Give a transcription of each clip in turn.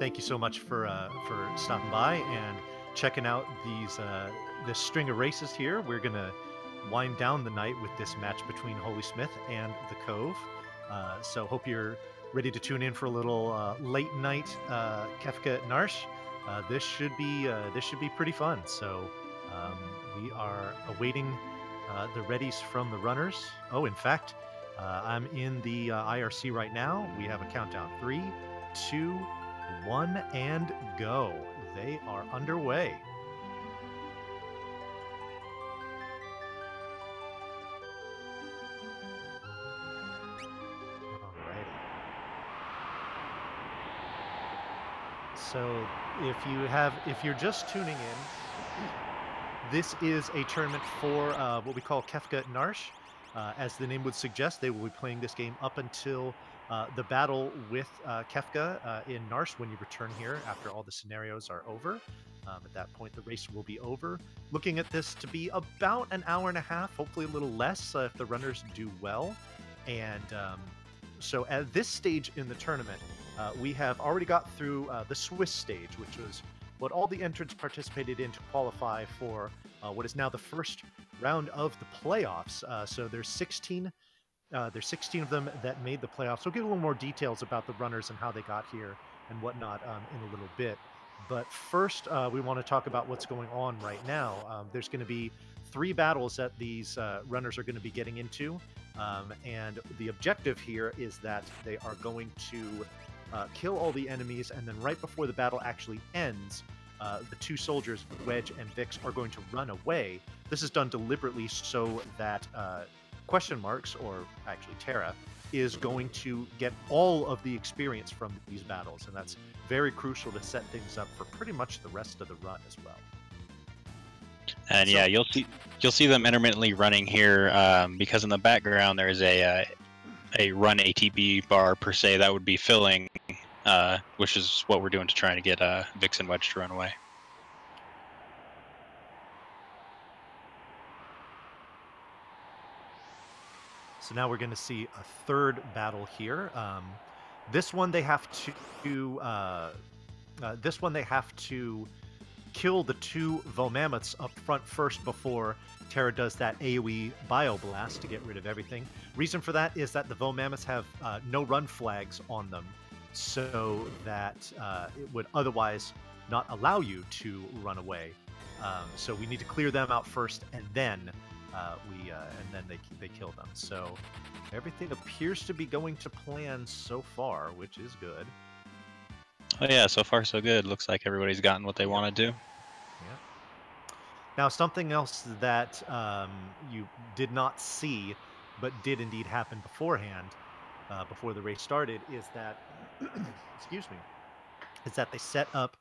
thank you so much for stopping by and checking out this string of races here. We're gonna wind down the night with this match between HolySmith and the Cove. So hope you're ready to tune in for a little late night Kefka Narshe. This should be pretty fun. So we are awaiting the readies from the runners. Oh, in fact, I'm in the IRC right now. We have a countdown: 3, 2, 1, and go. They are underway. Alrighty. So if you're just tuning in, this is a tournament for what we call Kefka Narshe. As the name would suggest, they will be playing this game up until the battle with Kefka in Narshe when you return here after all the scenarios are over. At that point, the race will be over. Looking at this to be about an hour and a half, hopefully a little less if the runners do well. And so at this stage in the tournament, we have already got through the Swiss stage, which was what all the entrants participated in to qualify for what is now the first round of the playoffs. So there's 16 of them that made the playoffs. We'll get a little more details about the runners and how they got here and whatnot in a little bit. But first, we want to talk about what's going on right now. There's going to be 3 battles that these runners are going to be getting into. And the objective here is that they are going to kill all the enemies, and then right before the battle actually ends, the 2 soldiers, Wedge and Vix, are going to run away. This is done deliberately so that Question Marks, or actually Terra, is going to get all of the experience from these battles, and that's very crucial to set things up for pretty much the rest of the run as well. And so, yeah, you'll see them intermittently running here because in the background there is a run ATB bar per se that would be filling, which is what we're doing to try to get Vix and Wedge to run away. So now we're going to see a 3rd battle here. This one they have to kill the 2 Vomammoths up front first before Terra does that AoE Bioblast to get rid of everything. Reason for that is that the Vomammoths have no run flags on them, so that it would otherwise not allow you to run away. So we need to clear them out first, and then they kill them. So everything appears to be going to plan so far, which is good. Oh yeah, so far so good. Looks like everybody's gotten what they want to do. Yeah. Now, something else that you did not see, but did indeed happen beforehand, before the race started, is that, excuse me, is that they set up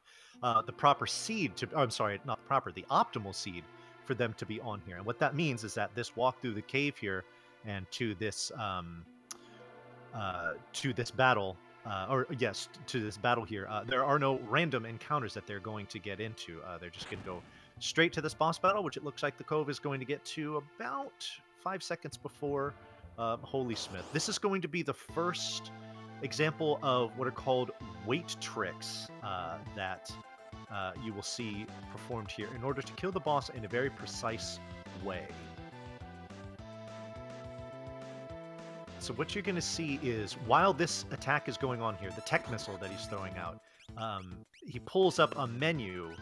the proper seed to, oh, I'm sorry, not the proper, the optimal seed for them to be on here. And what that means is that this walk through the cave here and to this battle, to this battle here, there are no random encounters that they're going to get into. They're just going to go straight to this boss battle, which it looks like the Cove is going to get to about 5 seconds before HolySmith. This is going to be the first example of what are called weight tricks that you will see performed here in order to kill the boss in a very precise way. So what you're going to see is, while this attack is going on here, the tech missile that he's throwing out, he pulls up a menu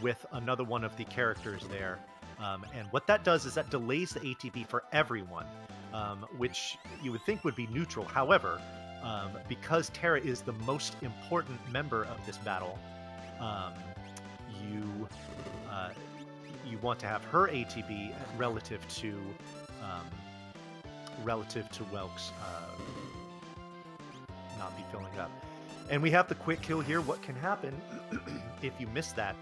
with another one of the characters there. And what that does is that delays the ATB for everyone, which you would think would be neutral. However, because Terra is the most important member of this battle, you want to have her ATB relative to Welk's not be filling up. And we have the quick kill here. What can happen if you miss that?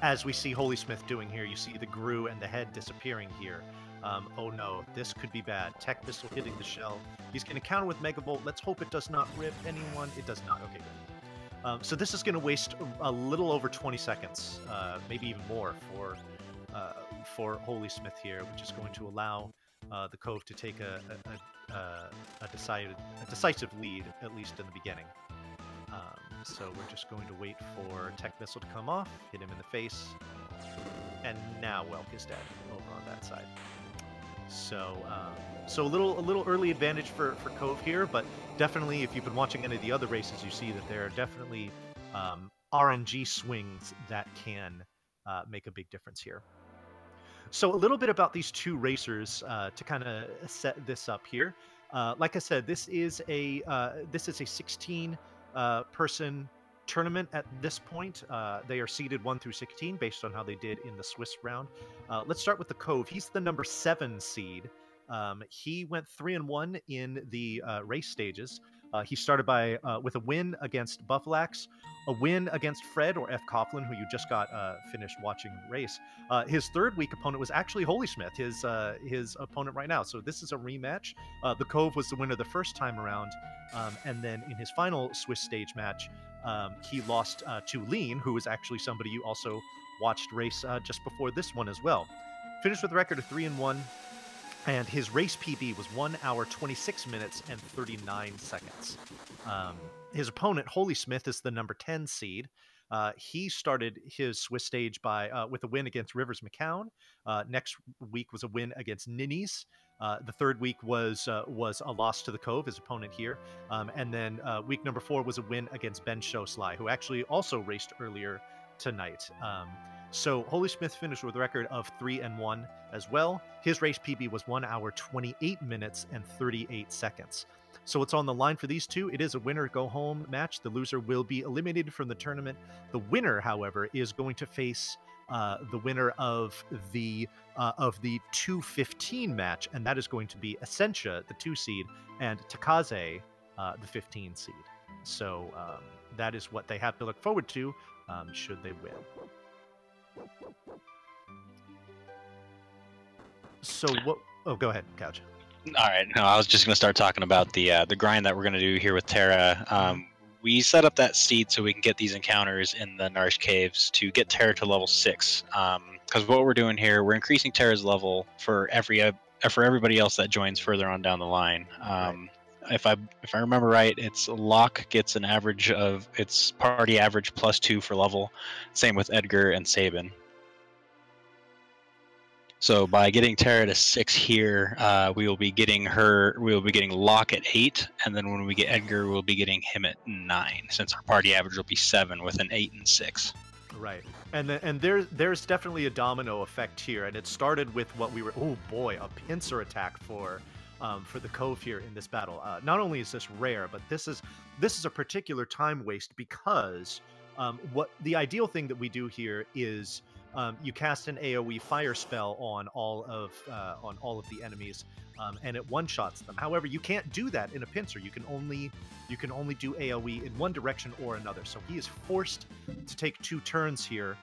As we see HolySmith doing here, you see the Gru and the head disappearing here. Oh no, this could be bad. Tech missile hitting the shell. He's going to counter with Megavolt. Let's hope it does not rip anyone. It does not. Okay, good. So this is going to waste a little over 20 seconds, maybe even more for HolySmith here, which is going to allow the Cove to take a decisive lead, at least in the beginning. So we're just going to wait for Tech Missile to come off, hit him in the face, and now Welk is dead over on that side. So, so a little early advantage for Cove here, but definitely if you've been watching any of the other races, you see that there are definitely RNG swings that can make a big difference here. So a little bit about these two racers to kind of set this up here. Like I said, this is a 16 person tournament at this point. They are seeded 1 through 16 based on how they did in the Swiss round. Let's start with the Cove. He's the number 7 seed. He went 3-1 in the race stages. He started with a win against Buffalax, a win against Fred or F. Coughlin, who you just got finished watching the race. His third week opponent was actually HolySmith, his opponent right now. So this is a rematch. The Cove was the winner the first time around, and then in his final Swiss stage match, he lost to Lean, who was actually somebody you also watched race just before this one as well. Finished with a record of 3-1. And his race PB was 1 hour, 26 minutes, and 39 seconds. His opponent, HolySmith, is the number 10 seed. He started his Swiss stage with a win against Rivers McCown. Next week was a win against Ninnies. The third week was a loss to the Cove, his opponent here. And then week number 4 was a win against Ben Showsly, who actually also raced earlier tonight. So HolySmith finished with a record of 3-1 as well. His race PB was 1 hour, 28 minutes, and 38 seconds. So what's on the line for these two? It is a winner-go-home match. The loser will be eliminated from the tournament. The winner, however, is going to face the winner of the 2-15 match, and that is going to be Essentia, the 2 seed, and Takaze, the 15 seed. So that is what they have to look forward to should they win. So what? Oh, go ahead, Couch. All right. No, I was just going to start talking about the grind that we're going to do here with Terra. We set up that seed so we can get these encounters in the Narshe caves to get Terra to level 6. Because what we're doing here, we're increasing Terra's level for everybody else that joins further on down the line. Right. If I remember right, it's Locke gets an average of its party average +2 for level. Same with Edgar and Sabin. So by getting Terra to 6 here, we will be getting Locke at 8, and then when we get Edgar, we'll be getting him at 9, since our party average will be 7 with an 8 and 6. Right, and there's definitely a domino effect here, and it started with what we were. Oh boy, a pincer attack for the Cove here in this battle. Not only is this rare, but this is a particular time waste because what the ideal thing that we do here is. You cast an AoE fire spell on all of the enemies, and it one-shots them. However, you can't do that in a pincer. You can only do AoE in one direction or another. So he is forced to take 2 turns here,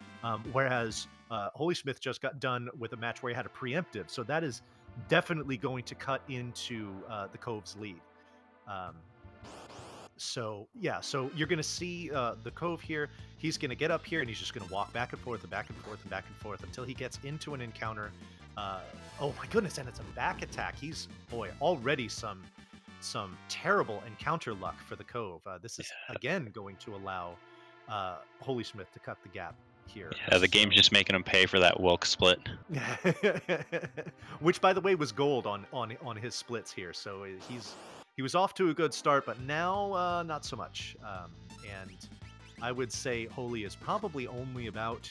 whereas HolySmith just got done with a match where he had a preemptive. So that is definitely going to cut into the Cove's lead. So yeah, so you're going to see the Cove here. He's going to get up here and he's just going to walk back and forth and back and forth and back and forth until he gets into an encounter. Oh my goodness, and it's a back attack. He's, boy, already some terrible encounter luck for the Cove. This is, again, going to allow HolySmith to cut the gap here. Yeah, the game's just making him pay for that Wilk split. Which, by the way, was gold on his splits here. So he was off to a good start, but now not so much. And I would say Holy is probably only about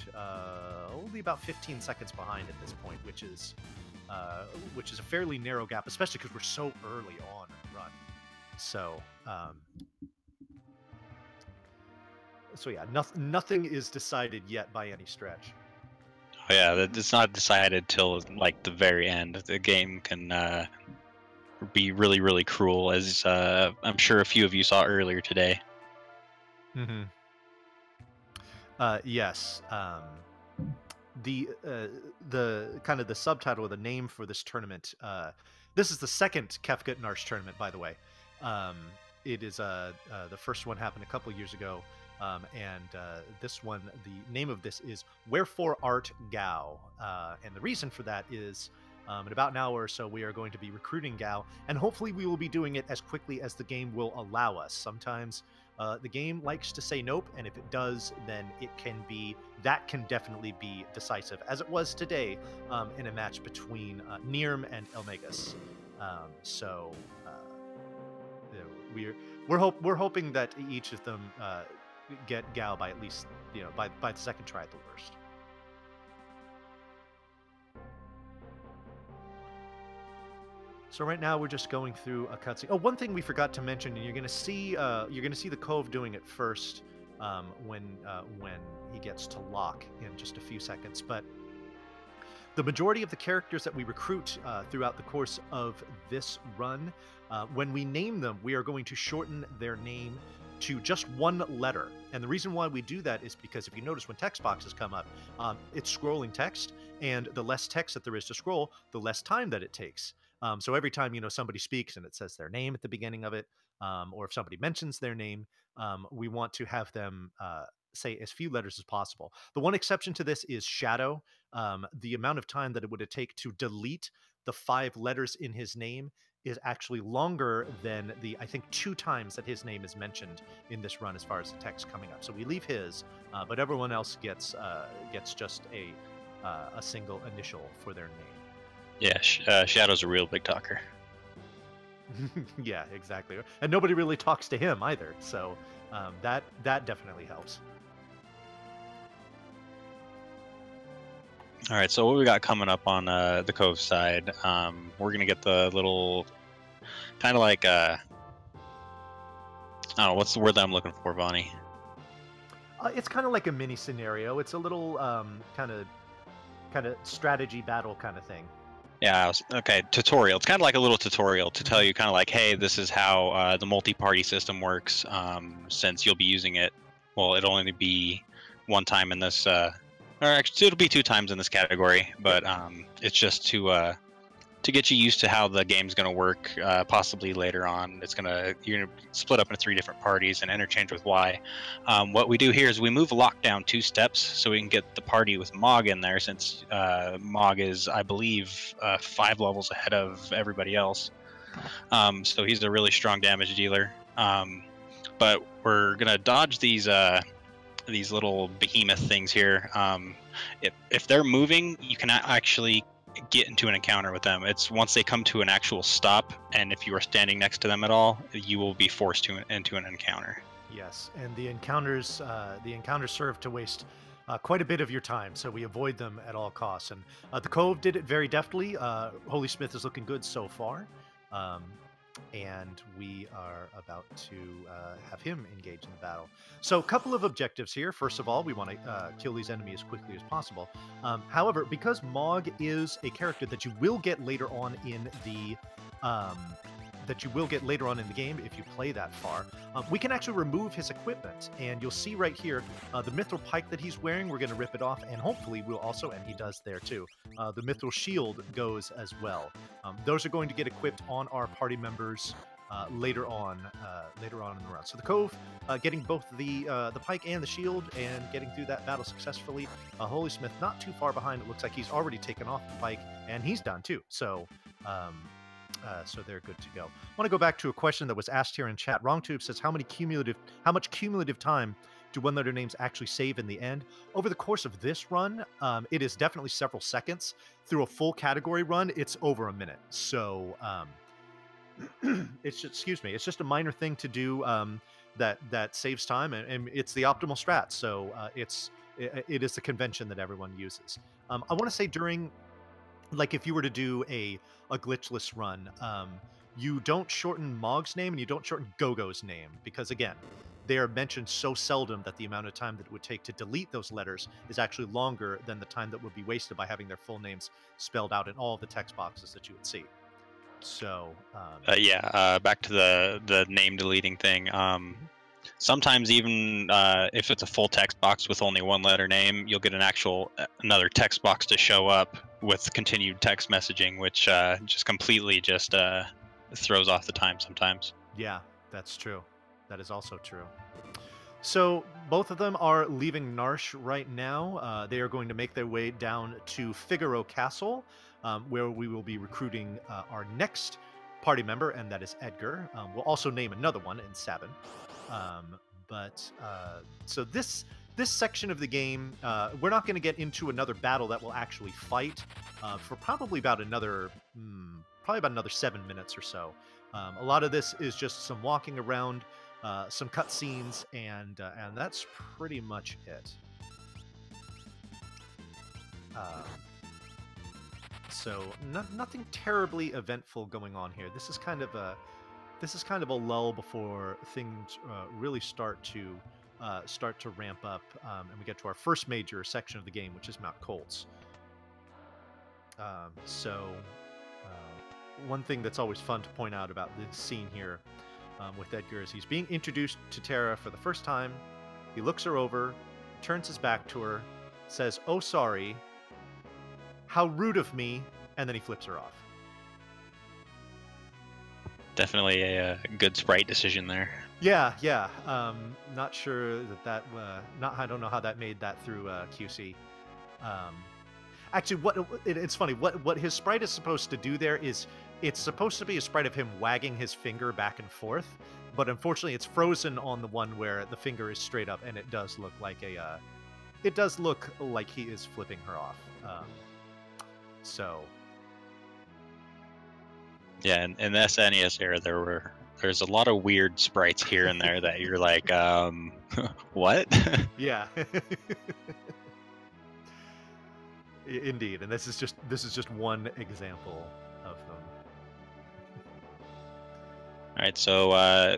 15 seconds behind at this point, which is a fairly narrow gap, especially because we're so early on in the run. So so yeah, nothing is decided yet by any stretch. Oh, yeah, it's not decided till like the very end. The game can be really, really cruel, as I'm sure a few of you saw earlier today. Mm-hmm. Yes. The kind of the subtitle or the name for this tournament. This is the second Kefka Narshe tournament, by the way. It is the first one happened a couple years ago, and this one, the name of this is Wherefore Art Gao, and the reason for that is. In about an hour or so, we are going to be recruiting Gao, and hopefully we will be doing it as quickly as the game will allow us. Sometimes The game likes to say nope, and if it does, then that can definitely be decisive, as it was today in a match between Nirm and Elmegas. So we're hoping that each of them get Gao by at least by the second try at the worst. So right now we're just going through a cutscene. Oh, one thing we forgot to mention, and you're gonna see the Cove doing it first when he gets to lock in just a few seconds. But the majority of the characters that we recruit throughout the course of this run, when we name them, we are going to shorten their name to just one letter. And the reason why we do that is because if you notice when text boxes come up, it's scrolling text, and the less text that there is to scroll, the less time that it takes. So every time somebody speaks and it says their name at the beginning of it, or if somebody mentions their name, we want to have them say as few letters as possible. The one exception to this is Shadow. The amount of time that it would take to delete the 5 letters in his name is actually longer than I think 2 times that his name is mentioned in this run as far as the text coming up. So we leave his, but everyone else gets just a single initial for their name. Yeah, Shadow's a real big talker. Yeah, exactly. And nobody really talks to him either, so that definitely helps. All right, so what we got coming up on the Cove side, we're going to get the little, kind of like, I don't know, what's the word that I'm looking for, Bonnie? It's kind of like a mini scenario. It's a little kind of strategy battle kind of thing. Yeah, okay, tutorial. It's kind of like a little tutorial to tell you kind of like, hey, this is how the multi-party system works, since you'll be using it, well, it'll only be one time in this, or actually it'll be 2 times in this category, but it's just to get you used to how the game's going to work. Possibly later on, you're gonna split up into 3 different parties and interchange with Y. What we do here is we move lockdown 2 steps so we can get the party with Mog in there, since Mog is, I believe, 5 levels ahead of everybody else. So he's a really strong damage dealer. But we're gonna dodge these little behemoth things here. If they're moving, you can actually get into an encounter with them. It's once they come to an actual stop, and if you are standing next to them at all, you will be forced into an encounter. Yes, and the encounters serve to waste quite a bit of your time, so we avoid them at all costs. And the Cove did it very deftly. HolySmith is looking good so far, and we are about to have him engage in the battle. So a couple of objectives here. First of all, we want to kill these enemies as quickly as possible. However, because Mog is a character that you will get later on in the game if you play that far, we can actually remove his equipment, and you'll see right here the mithril pike that he's wearing. We're going to rip it off, and hopefully we'll also, and he does there too, the mithril shield goes as well. Those are going to get equipped on our party members later on in the run. So the Cove getting both the pike and the shield and getting through that battle successfully. HolySmith not too far behind. It looks like he's already taken off the pike, and he's done too. So they're good to go. I want to go back to a question that was asked here in chat. WrongTube says, how much cumulative time do 1-letter names actually save in the end? Over the course of this run, it is definitely several seconds. Through a full category run, it's over a minute. So it's just a minor thing to do that saves time, and it's the optimal strat. So it is the convention that everyone uses. I want to say during, like, if you were to do a glitchless run, you don't shorten Mog's name and you don't shorten Gogo's name, because again, they are mentioned so seldom that the amount of time that it would take to delete those letters is actually longer than the time that would be wasted by having their full names spelled out in all of the text boxes that you would see. So back to the name deleting thing. Sometimes even if it's a full text box with only 1-letter name, you'll get another text box to show up with continued text messaging, which just completely throws off the time sometimes. Yeah, that's true. That is also true. So both of them are leaving Narshe right now. They are going to make their way down to Figaro Castle, where we will be recruiting our next party member, and that is Edgar. We'll also name another one in Sabin. But so this section of the game, we're not going to get into another battle that we'll actually fight for probably about another 7 minutes or so. A lot of this is just some walking around, some cutscenes, and that's pretty much it. So nothing terribly eventful going on here. This is kind of a lull before things really start to ramp up, and we get to our first major section of the game, which is Mount Colts. One thing that's always fun to point out about this scene here with Edgar is he's being introduced to Tara for the first time. He looks her over, turns his back to her, says, "Oh, sorry. How rude of me," and then he flips her off. Definitely a good sprite decision there. Yeah. Not sure that I don't know how that made that through QC. Actually, it's funny. What his sprite is supposed to do there is it's supposed to be a sprite of him wagging his finger back and forth, but unfortunately, it's frozen on the one where the finger is straight up, and it does look like he is flipping her off. Yeah, in the SNES era, there's a lot of weird sprites here and there that you're like, what? Yeah. Indeed, and this is just one example of them. All right, so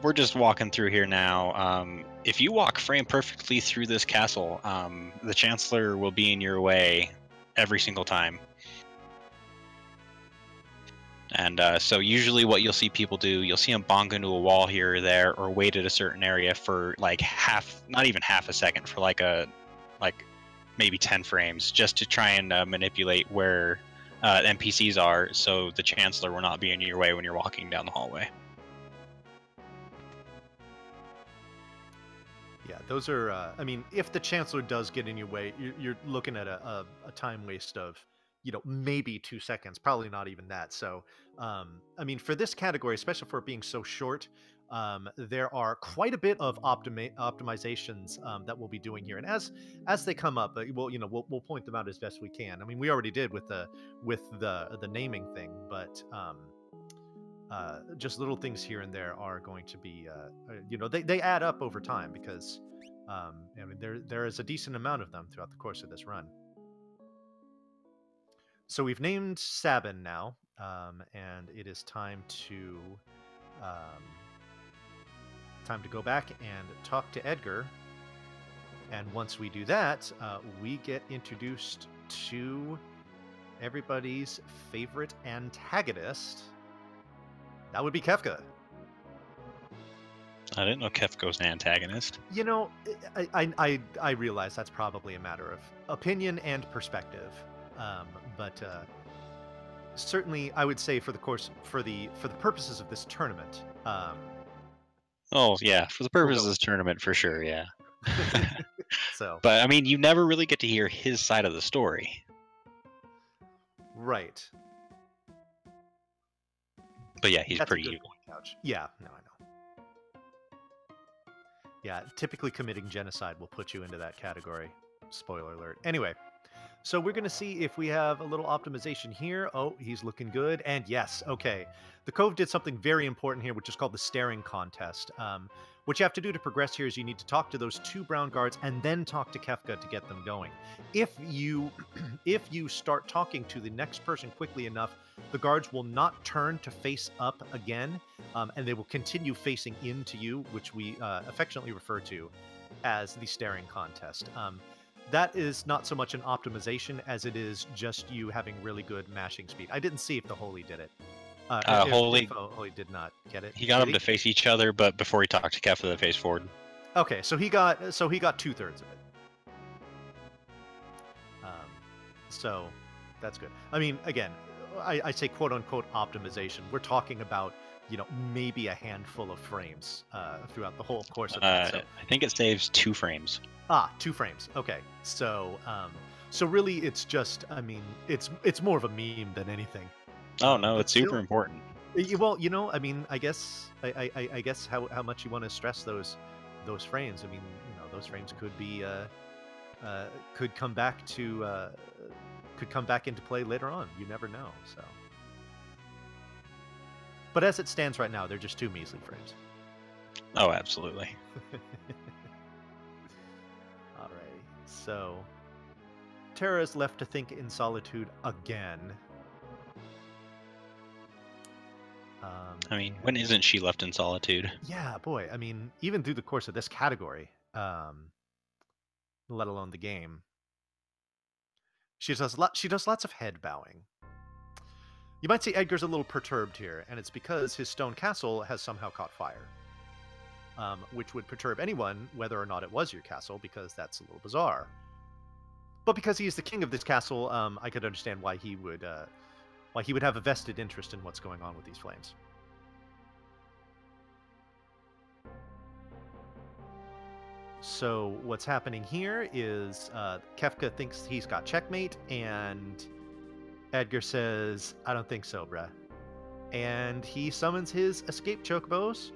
we're just walking through here now. If you walk frame perfectly through this castle, the Chancellor will be in your way every single time. And so usually what you'll see people do, you'll see them bonk into a wall here or there, or wait at a certain area for like not even half a second, for like maybe 10 frames, just to try and manipulate where NPCs are, so the Chancellor will not be in your way when you're walking down the hallway. Yeah, those are, I mean, if the Chancellor does get in your way, you're looking at a time waste of, maybe 2 seconds, probably not even that. So, I mean, for this category, especially for it being so short, there are quite a bit of optimizations that we'll be doing here, and as they come up, we'll point them out as best we can. I mean, we already did with the naming thing, but just little things here and there are going to be, they add up over time, because I mean, there is a decent amount of them throughout the course of this run. So we've named Sabin now, and it is time to go back and talk to Edgar. And once we do that, we get introduced to everybody's favorite antagonist. That would be Kefka. I didn't know Kefka was an antagonist. I realize that's probably a matter of opinion and perspective. But certainly, I would say for the purposes of this tournament. Oh yeah, for the purposes of this tournament, for sure, yeah. So, but I mean, you never really get to hear his side of the story, right? But yeah, he's pretty evil. Couch. Yeah, no, I know. Yeah, typically committing genocide will put you into that category. Spoiler alert. Anyway. So we're going to see if we have a little optimization here. Oh, he's looking good. And yes, okay. The Cove did something very important here, which is called the staring contest. What you have to do to progress here is you need to talk to those 2 brown guards and then talk to Kefka to get them going. If you start talking to the next person quickly enough, the guards will not turn to face up again, and they will continue facing into you, which we affectionately refer to as the staring contest. That is not so much an optimization as it is just you having really good mashing speed. I didn't see if the Holy did it. Holy did not get it. He got them to face each other, but before he talked to Kefka, they face forward. Okay, so he got 2/3 of it. So that's good. I mean, again, I say quote unquote optimization. We're talking about maybe a handful of frames throughout the whole course of it. So. I think it saves 2 frames. 2 frames. Okay, so really, it's just, I mean, it's more of a meme than anything. Oh no, it's super important. Well, I mean, I guess I guess how much you want to stress those frames. I mean, those frames could be could come back to could come back into play later on. You never know. So, but as it stands right now, they're just 2 measly frames. Oh, absolutely. Alrighty. So, Terra is left to think in solitude again. I mean, when isn't she left in solitude? Yeah, boy. I mean, even through the course of this category, let alone the game, she does lots of head bowing. You might say Edgar's a little perturbed here, and it's because his stone castle has somehow caught fire, which would perturb anyone, whether or not it was your castle, because that's a little bizarre. But because he is the king of this castle, I could understand why he would have a vested interest in what's going on with these flames. So what's happening here is Kefka thinks he's got checkmate, and Edgar says, I don't think so, bruh. And he summons his escape chocobos.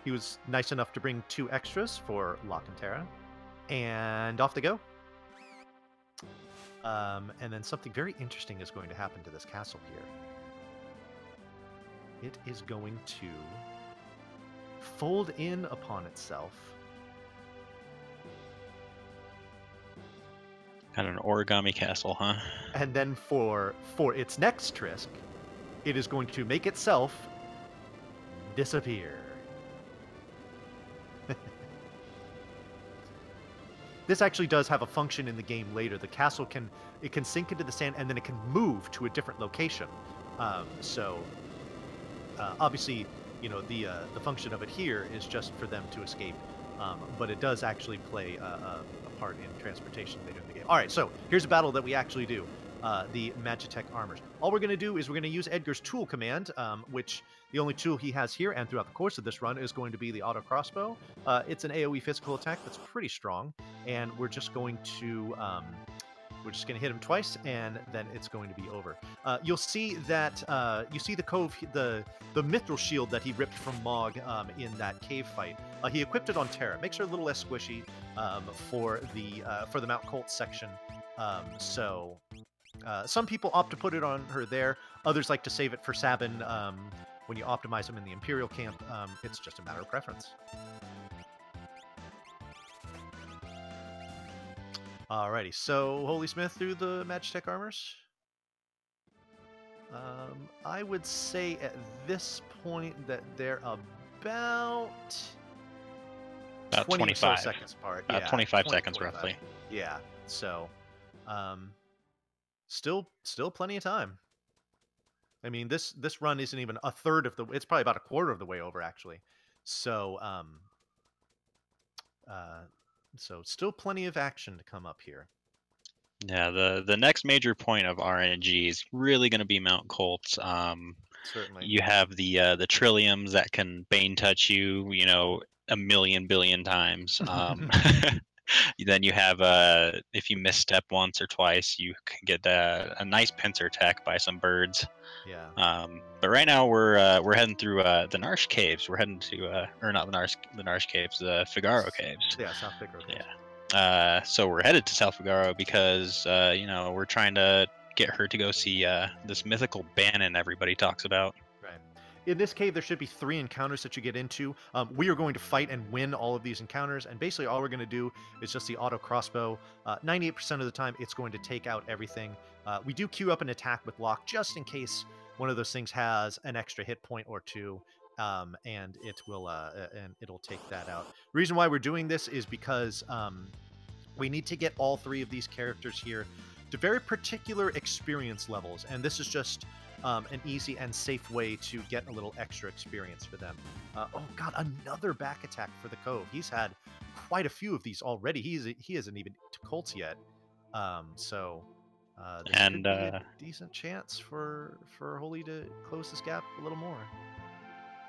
He was nice enough to bring 2 extras for Locke and Terra. And off they go. And then something very interesting is going to happen to this castle here. It is going to fold in upon itself. Kind of an origami castle, huh? And then for its next Trisk, it is going to make itself disappear. This actually does have a function in the game later. The castle can sink into the sand, and then it can move to a different location. Obviously, the function of it here is just for them to escape, but it does actually play a part in transportation later in the game. All right, so here's a battle that we actually do. The Magitech armors. All we're going to do is we're going to use Edgar's tool command, which the only tool he has here and throughout the course of this run is going to be the auto crossbow. It's an AoE physical attack that's pretty strong, and we're just going to hit him twice, and then it's going to be over. You'll see that you see the cove, the mithril shield that he ripped from Mog in that cave fight. He equipped it on Terra. Makes her a little less squishy for the Mount Colt section. Some people opt to put it on her there. Others like to save it for Sabin when you optimize them in the Imperial camp. It's just a matter of preference. Alrighty, so HolySmith through the Magitech armors. I would say at this point that they're about 25 seconds apart. About Yeah, 25 seconds roughly. Yeah, so still plenty of time. I mean, this run isn't even a third of the. It's probably about a quarter of the way over, actually. So so still plenty of action to come up here. Yeah, the next major point of RNG is really going to be Mount Colt. Certainly. You have the Trilliums that can Bane touch you, a million billion times. Then you have if you misstep once or twice, you can get a nice pincer attack by some birds. Yeah. But right now we're heading through the Narshe caves. We're heading to or not the Narshe caves, the Figaro caves. Yeah, South Figaro caves. Yeah. So we're headed to South Figaro because we're trying to get her to go see this mythical Bannon everybody talks about. Right. In this cave, there should be 3 encounters that you get into. We are going to fight and win all of these encounters, and basically all we're going to do is just the auto crossbow. 98% of the time, it's going to take out everything. We do queue up an attack with Locke just in case one of those things has an extra hit point or 2, and it'll take that out. The reason why we're doing this is because we need to get all 3 of these characters here to very particular experience levels, and this is just an easy and safe way to get a little extra experience for them. Oh god, another back attack for the Cove. He's had quite a few of these already. He hasn't even to Colts yet. There could be a decent chance for Holy to close this gap a little more.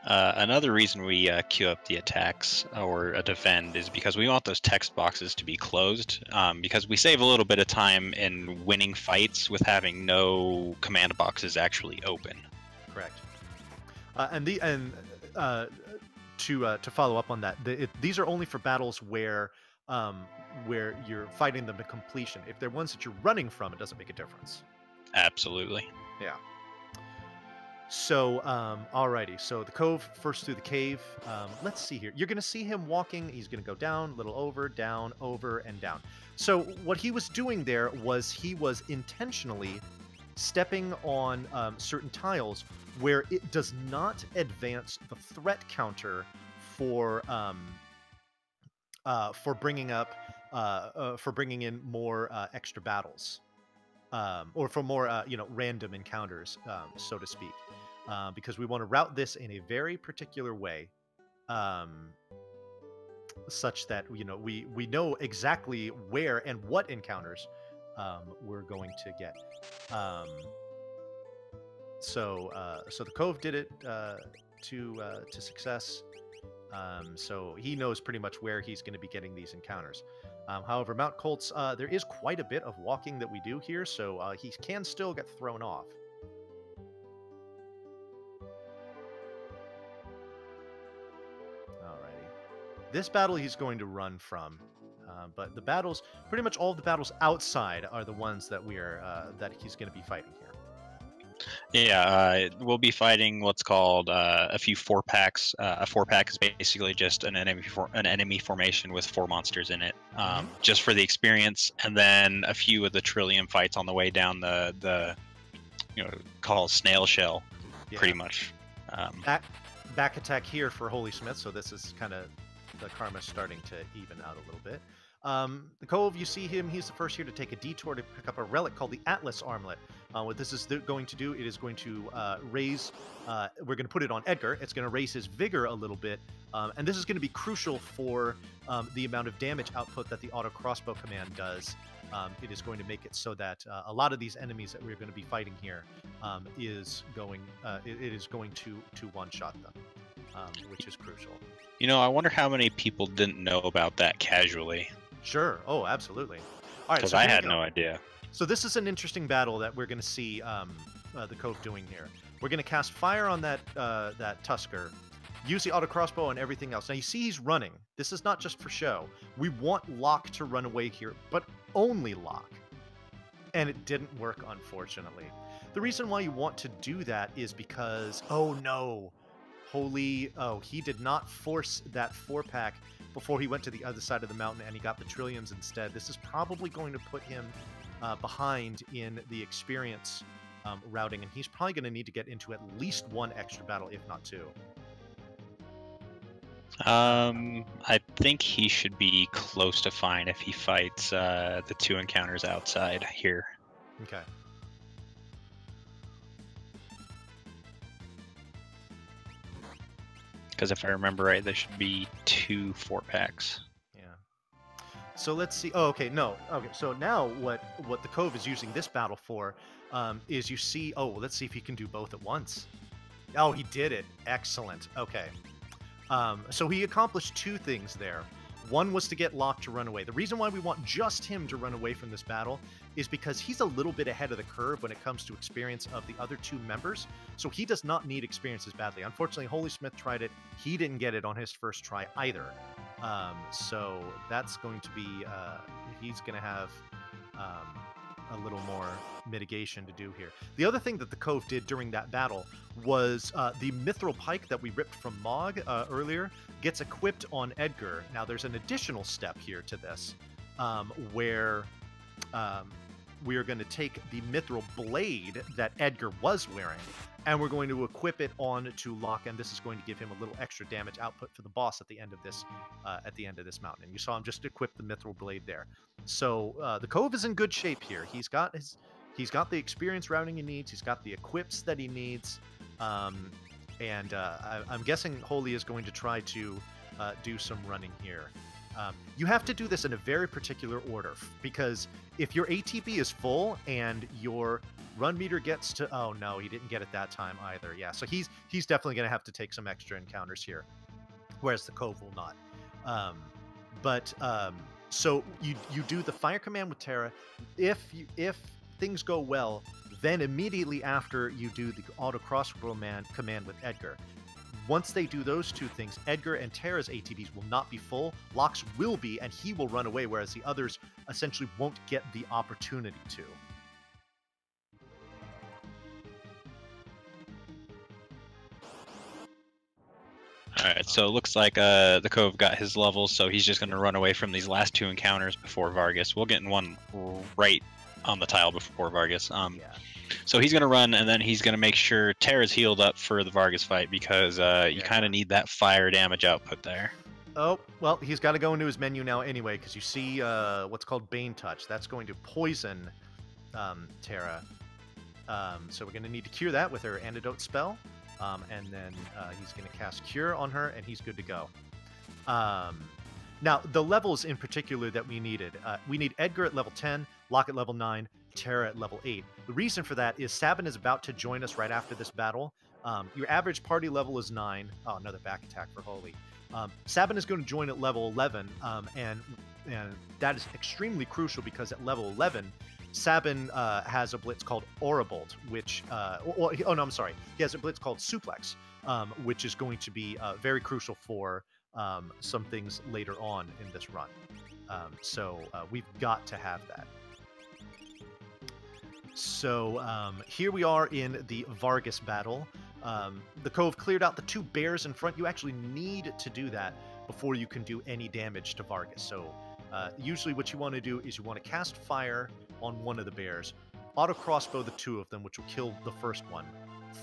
Another reason we queue up the attacks or defend is because we want those text boxes to be closed, because we save a little bit of time in winning fights with having no command boxes actually open. Correct. And to follow up on that, these are only for battles where you're fighting them to completion. If they're ones that you're running from, it doesn't make a difference. Absolutely. Yeah. So, alrighty. So the cove first through the cave. Let's see here. You're going to see him walking. He's going to go down, little over, and down. So what he was doing there was he was intentionally stepping on certain tiles where it does not advance the threat counter for bringing up for bringing in more extra battles. Or for more, random encounters, so to speak, because we want to route this in a very particular way, such that we know exactly where and what encounters we're going to get. So the Cove did it to success. So he knows pretty much where he's going to be getting these encounters. However, Mount Colts, there is quite a bit of walking that we do here, so he can still get thrown off. Alrighty. This battle he's going to run from, but the battles, pretty much all of the battles outside are the ones that that he's going to be fighting here. Yeah, we'll be fighting what's called a few 4-packs. A 4-pack is basically just an enemy formation with 4 monsters in it, just for the experience, and then a few of the Trillium fights on the way down the called snail shell, pretty much. Back attack here for HolySmith, so this is kind of the karma starting to even out a little bit. The Cove, you see him, he's the first here to take a detour to pick up a relic called the Atlas Armlet. What this is going to do, it is going to raise, we're going to put it on Edgar, it's going to raise his vigor a little bit, and this is going to be crucial for the amount of damage output that the auto crossbow command does. It is going to make it so that a lot of these enemies that we're going to be fighting here is going to one-shot them, which is crucial. I wonder how many people didn't know about that casually. Sure. Oh, absolutely. All right. Because I had no idea. So this is an interesting battle that we're going to see the Cove doing here. We're going to cast fire on that Tusker, use the auto crossbow and everything else. Now you see he's running. This is not just for show. We want Locke to run away here, but only Locke. And it didn't work, unfortunately. The reason why you want to do that is because, oh no, he did not force that 4-pack before he went to the other side of the mountain and he got the Trilliums instead. This is probably going to put him behind in the experience routing, and he's probably going to need to get into at least 1 extra battle, if not 2. I think he should be close to fine if he fights the 2 encounters outside here. Okay. Because if I remember right, there should be 2 4-packs. Yeah. So let's see. Oh, okay. No. Okay. So now what the Cove is using this battle for is you see. Oh, well, let's see if he can do both at once. Oh, he did it. Excellent. Okay. So he accomplished 2 things there. One was to get Locke to run away. The reason why we want just him to run away from this battle is because he's a little bit ahead of the curve when it comes to experience of the other 2 members. So he does not need experiences badly. Unfortunately, HolySmith tried it. He didn't get it on his first try either. So that's going to be, he's going to have a little more mitigation to do here. The other thing that the Cove did during that battle was the Mithril Pike that we ripped from Mog earlier gets equipped on Edgar. Now there's an additional step here to this where we are going to take the Mithril Blade that Edgar was wearing and we're going to equip it on to Locke, and this is going to give him a little extra damage output for the boss at the end of this mountain. And you saw him just equip the Mithril Blade there. So the Cove is in good shape here. He's got the experience routing he needs. He's got the equips that he needs. And I'm guessing Holy is going to try to do some running here. You have to do this in a very particular order, because if your ATB is full and your run meter gets to... Oh, no, he didn't get it that time either. Yeah, so he's definitely going to have to take some extra encounters here, whereas the Cove will not. So you do the fire command with Terra. If things go well, Then immediately after, you do the auto crossbow command with Edgar. Once they do those two things, Edgar and Terra's ATBs will not be full. Locke's will be, and he will run away, whereas the others essentially won't get the opportunity to. Alright, so it looks like the Cove got his levels, so he's just going to run away from these last two encounters before Vargas. We'll get in one right on the tile before Vargas. Yeah. So he's going to run, and then he's going to make sure Terra's healed up for the Vargas fight, because you kind of need that fire damage output there. Oh, well, he's got to go into his menu now anyway, because you see what's called Bane Touch. That's going to poison Terra. So we're going to need to cure that with her Antidote spell. And then he's going to cast Cure on her, and he's good to go. Now, the levels in particular that we needed. We need Edgar at level 10, Locke at level 9, Terra at level 8. The reason for that is Sabin is about to join us right after this battle. Your average party level is 9. Oh, another back attack for Holy. Sabin is going to join at level 11, and that is extremely crucial because at level 11, Sabin has a blitz called Aurabolt, which, oh no, I'm sorry. He has a blitz called Suplex, which is going to be very crucial for some things later on in this run. So we've got to have that. So here we are in the Vargas battle. The Cove cleared out the two bears in front. You actually need to do that before you can do any damage to Vargas. So usually what you want to do is you want to cast fire on one of the bears, auto crossbow the two of them, which will kill the first one,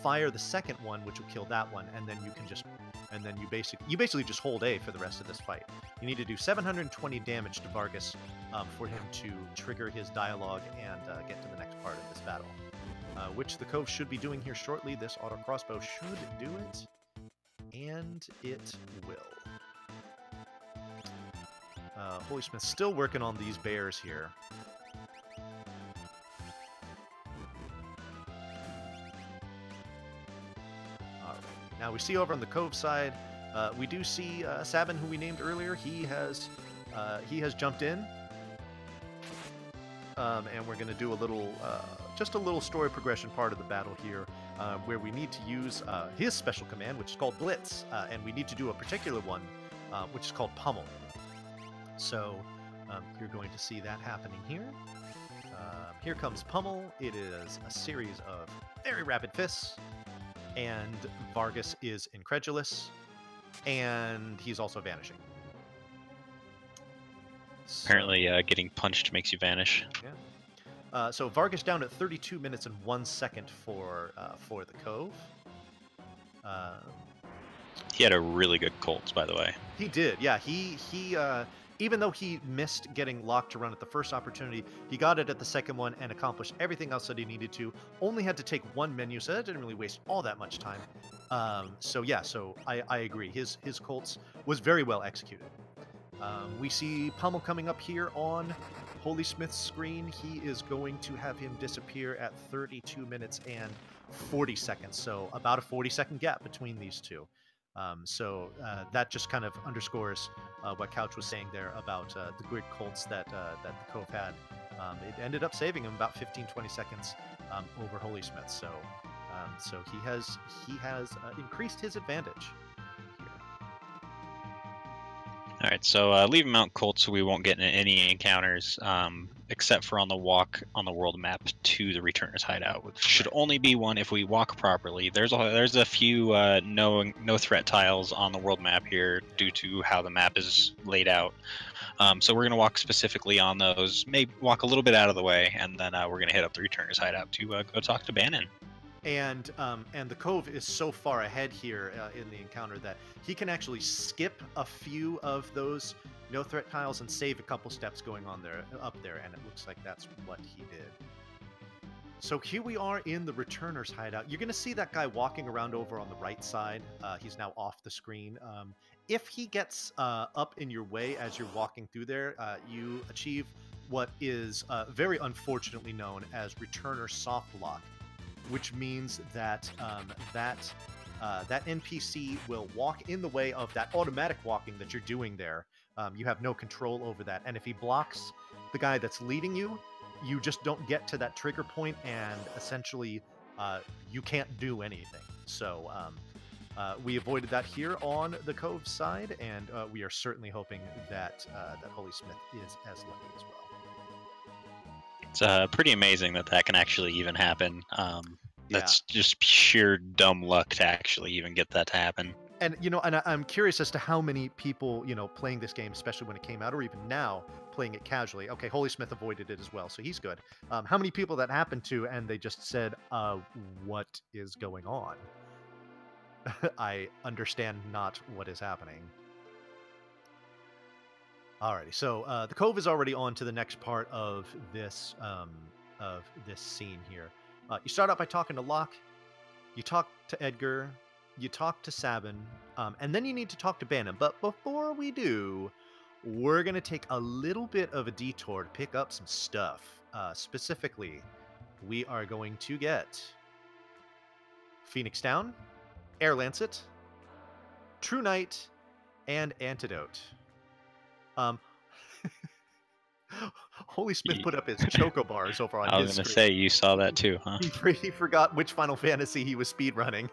fire the second one, which will kill that one, and then you can just, and then you basically just hold A for the rest of this fight. You need to do 720 damage to Vargas for him to trigger his dialogue and get to the next part of this battle, which the Cove should be doing here shortly. This auto crossbow should do it, and it will. HolySmith still working on these bears here. Alright, now we see over on the Cove side, we do see Sabin, who we named earlier. He has jumped in, and we're going to do a little, just a little story progression part of the battle here, where we need to use his special command, which is called Blitz, and we need to do a particular one, which is called Pummel. So you're going to see that happening here. Here comes Pummel. It is a series of very rapid fists, and Vargas is incredulous, and he's also vanishing. So, apparently getting punched makes you vanish. Yeah. So Vargas down at 32 minutes and 1 second for the Cove. He had a really good Colts, by the way. He did, yeah. He even though he missed getting Locke to run at the first opportunity, he got it at the second one and accomplished everything else that he needed to. Only had to take one menu, so that didn't really waste all that much time. So yeah, so I agree. His Colts was very well executed. We see Pummel coming up here on HolySmith's screen. He is going to have him disappear at 32 minutes and 40 seconds, so about a 40-second gap between these two. So that just kind of underscores what Couch was saying there about the grid Colts that the Cove had. It ended up saving him about 15-20 seconds over HolySmith. So so he has increased his advantage here. All right, so leave him out Colts so we won't get into any encounters, except for on the walk on the world map to the Returner's hideout, which should only be one if we walk properly. There's a few no threat tiles on the world map here due to how the map is laid out. So we're gonna walk specifically on those, maybe walk a little bit out of the way, and then we're gonna hit up the Returner's hideout to go talk to Bannon. And the Cove is so far ahead here in the encounter that he can actually skip a few of those no threat tiles and save a couple steps going on up there, and it looks like that's what he did. So here we are in the Returner's hideout. You're going to see that guy walking around over on the right side. He's now off the screen. If he gets up in your way as you're walking through there, you achieve what is very unfortunately known as Returner Soft Lock, which means that that NPC will walk in the way of that automatic walking that you're doing there. You have no control over that, and if he blocks the guy that's leading you, you just don't get to that trigger point, and essentially you can't do anything. So we avoided that here on the Cove side, and we are certainly hoping that that HolySmith is as lucky as well. It's pretty amazing that that can actually even happen. That's just sheer dumb luck to actually even get that to happen. And and I'm curious as to how many people playing this game, especially when it came out, or even now playing it casually. Okay, HolySmith avoided it as well, so he's good. How many people that happened to, and they just said, "What is going on? I understand not what is happening." Alrighty, so the Cove is already on to the next part of this scene here. You start out by talking to Locke, you talk to Edgar, you talk to Sabin, and then you need to talk to Bannon. But before we do, we're going to take a little bit of a detour to pick up some stuff. Specifically, we are going to get Phoenix Down, Air Lancet, True Knight, and Antidote. HolySmith put up his choco bars over on his screen. I was going to say, you saw that too, huh? He forgot which Final Fantasy he was speedrunning.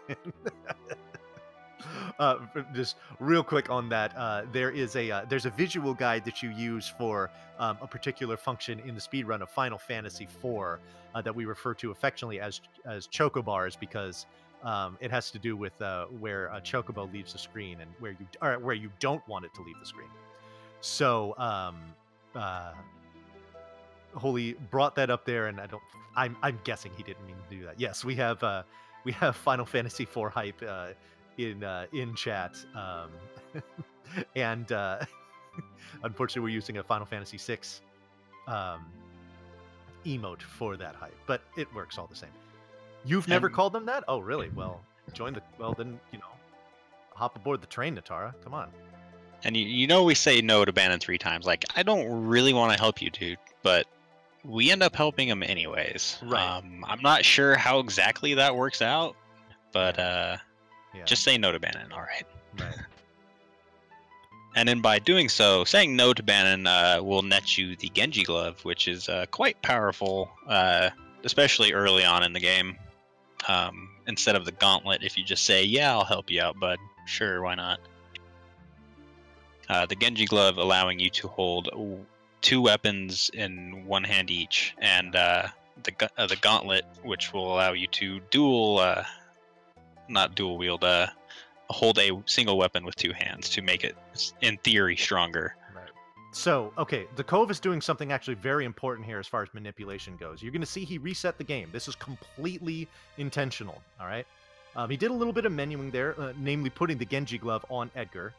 Just real quick on that, there's a visual guide that you use for a particular function in the speedrun of Final Fantasy IV that we refer to affectionately as choco bars, because it has to do with where a chocobo leaves the screen and where you don't want it to leave the screen. So Holy brought that up there, and I'm guessing he didn't mean to do that. Yes, we have Final Fantasy IV hype in chat, and unfortunately we're using a Final Fantasy VI emote for that hype, but it works all the same. You've never called them that? Oh, really? Well, then hop aboard the train, Natara. Come on. And we say no to Bannon 3 times. Like, I don't really want to help you, dude, but we end up helping him anyways. Right. I'm not sure how exactly that works out, but just say no to Bannon, all right? Right. And then by doing so, saying no to Bannon will net you the Genji Glove, which is quite powerful, especially early on in the game. Instead of the Gauntlet, if you just say, yeah, I'll help you out, bud. Sure, why not? The Genji Glove allowing you to hold 2 weapons in one hand each, and the Gauntlet, which will allow you to not dual wield, hold a single weapon with 2 hands to make it, in theory, stronger. Right. So, okay, the Cove is doing something actually very important here as far as manipulation goes. You're going to see he reset the game. This is completely intentional, all right? He did a little bit of menuing there, namely putting the Genji Glove on Edgar.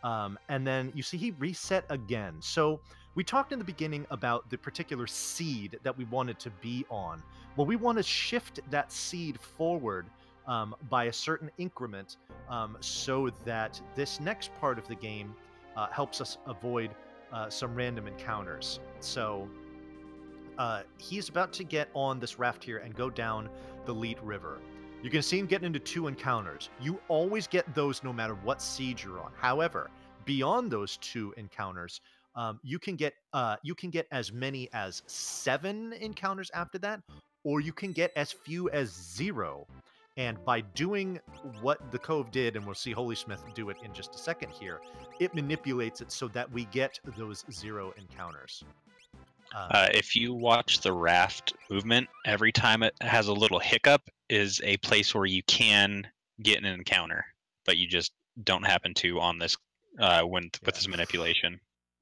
And then you see he reset again. So we talked in the beginning about the particular seed that we wanted to be on. Well, we want to shift that seed forward by a certain increment so that this next part of the game helps us avoid some random encounters. So he's about to get on this raft here and go down the Leet River. You can see him getting into 2 encounters. You always get those no matter what siege you're on. However, beyond those 2 encounters, you can get as many as 7 encounters after that, or you can get as few as 0. And by doing what the Cove did, and we'll see HolySmith do it in just a second here, it manipulates it so that we get those 0 encounters. If you watch the raft movement, every time it has a little hiccup is a place where you can get an encounter, but you just don't happen to on this with this manipulation.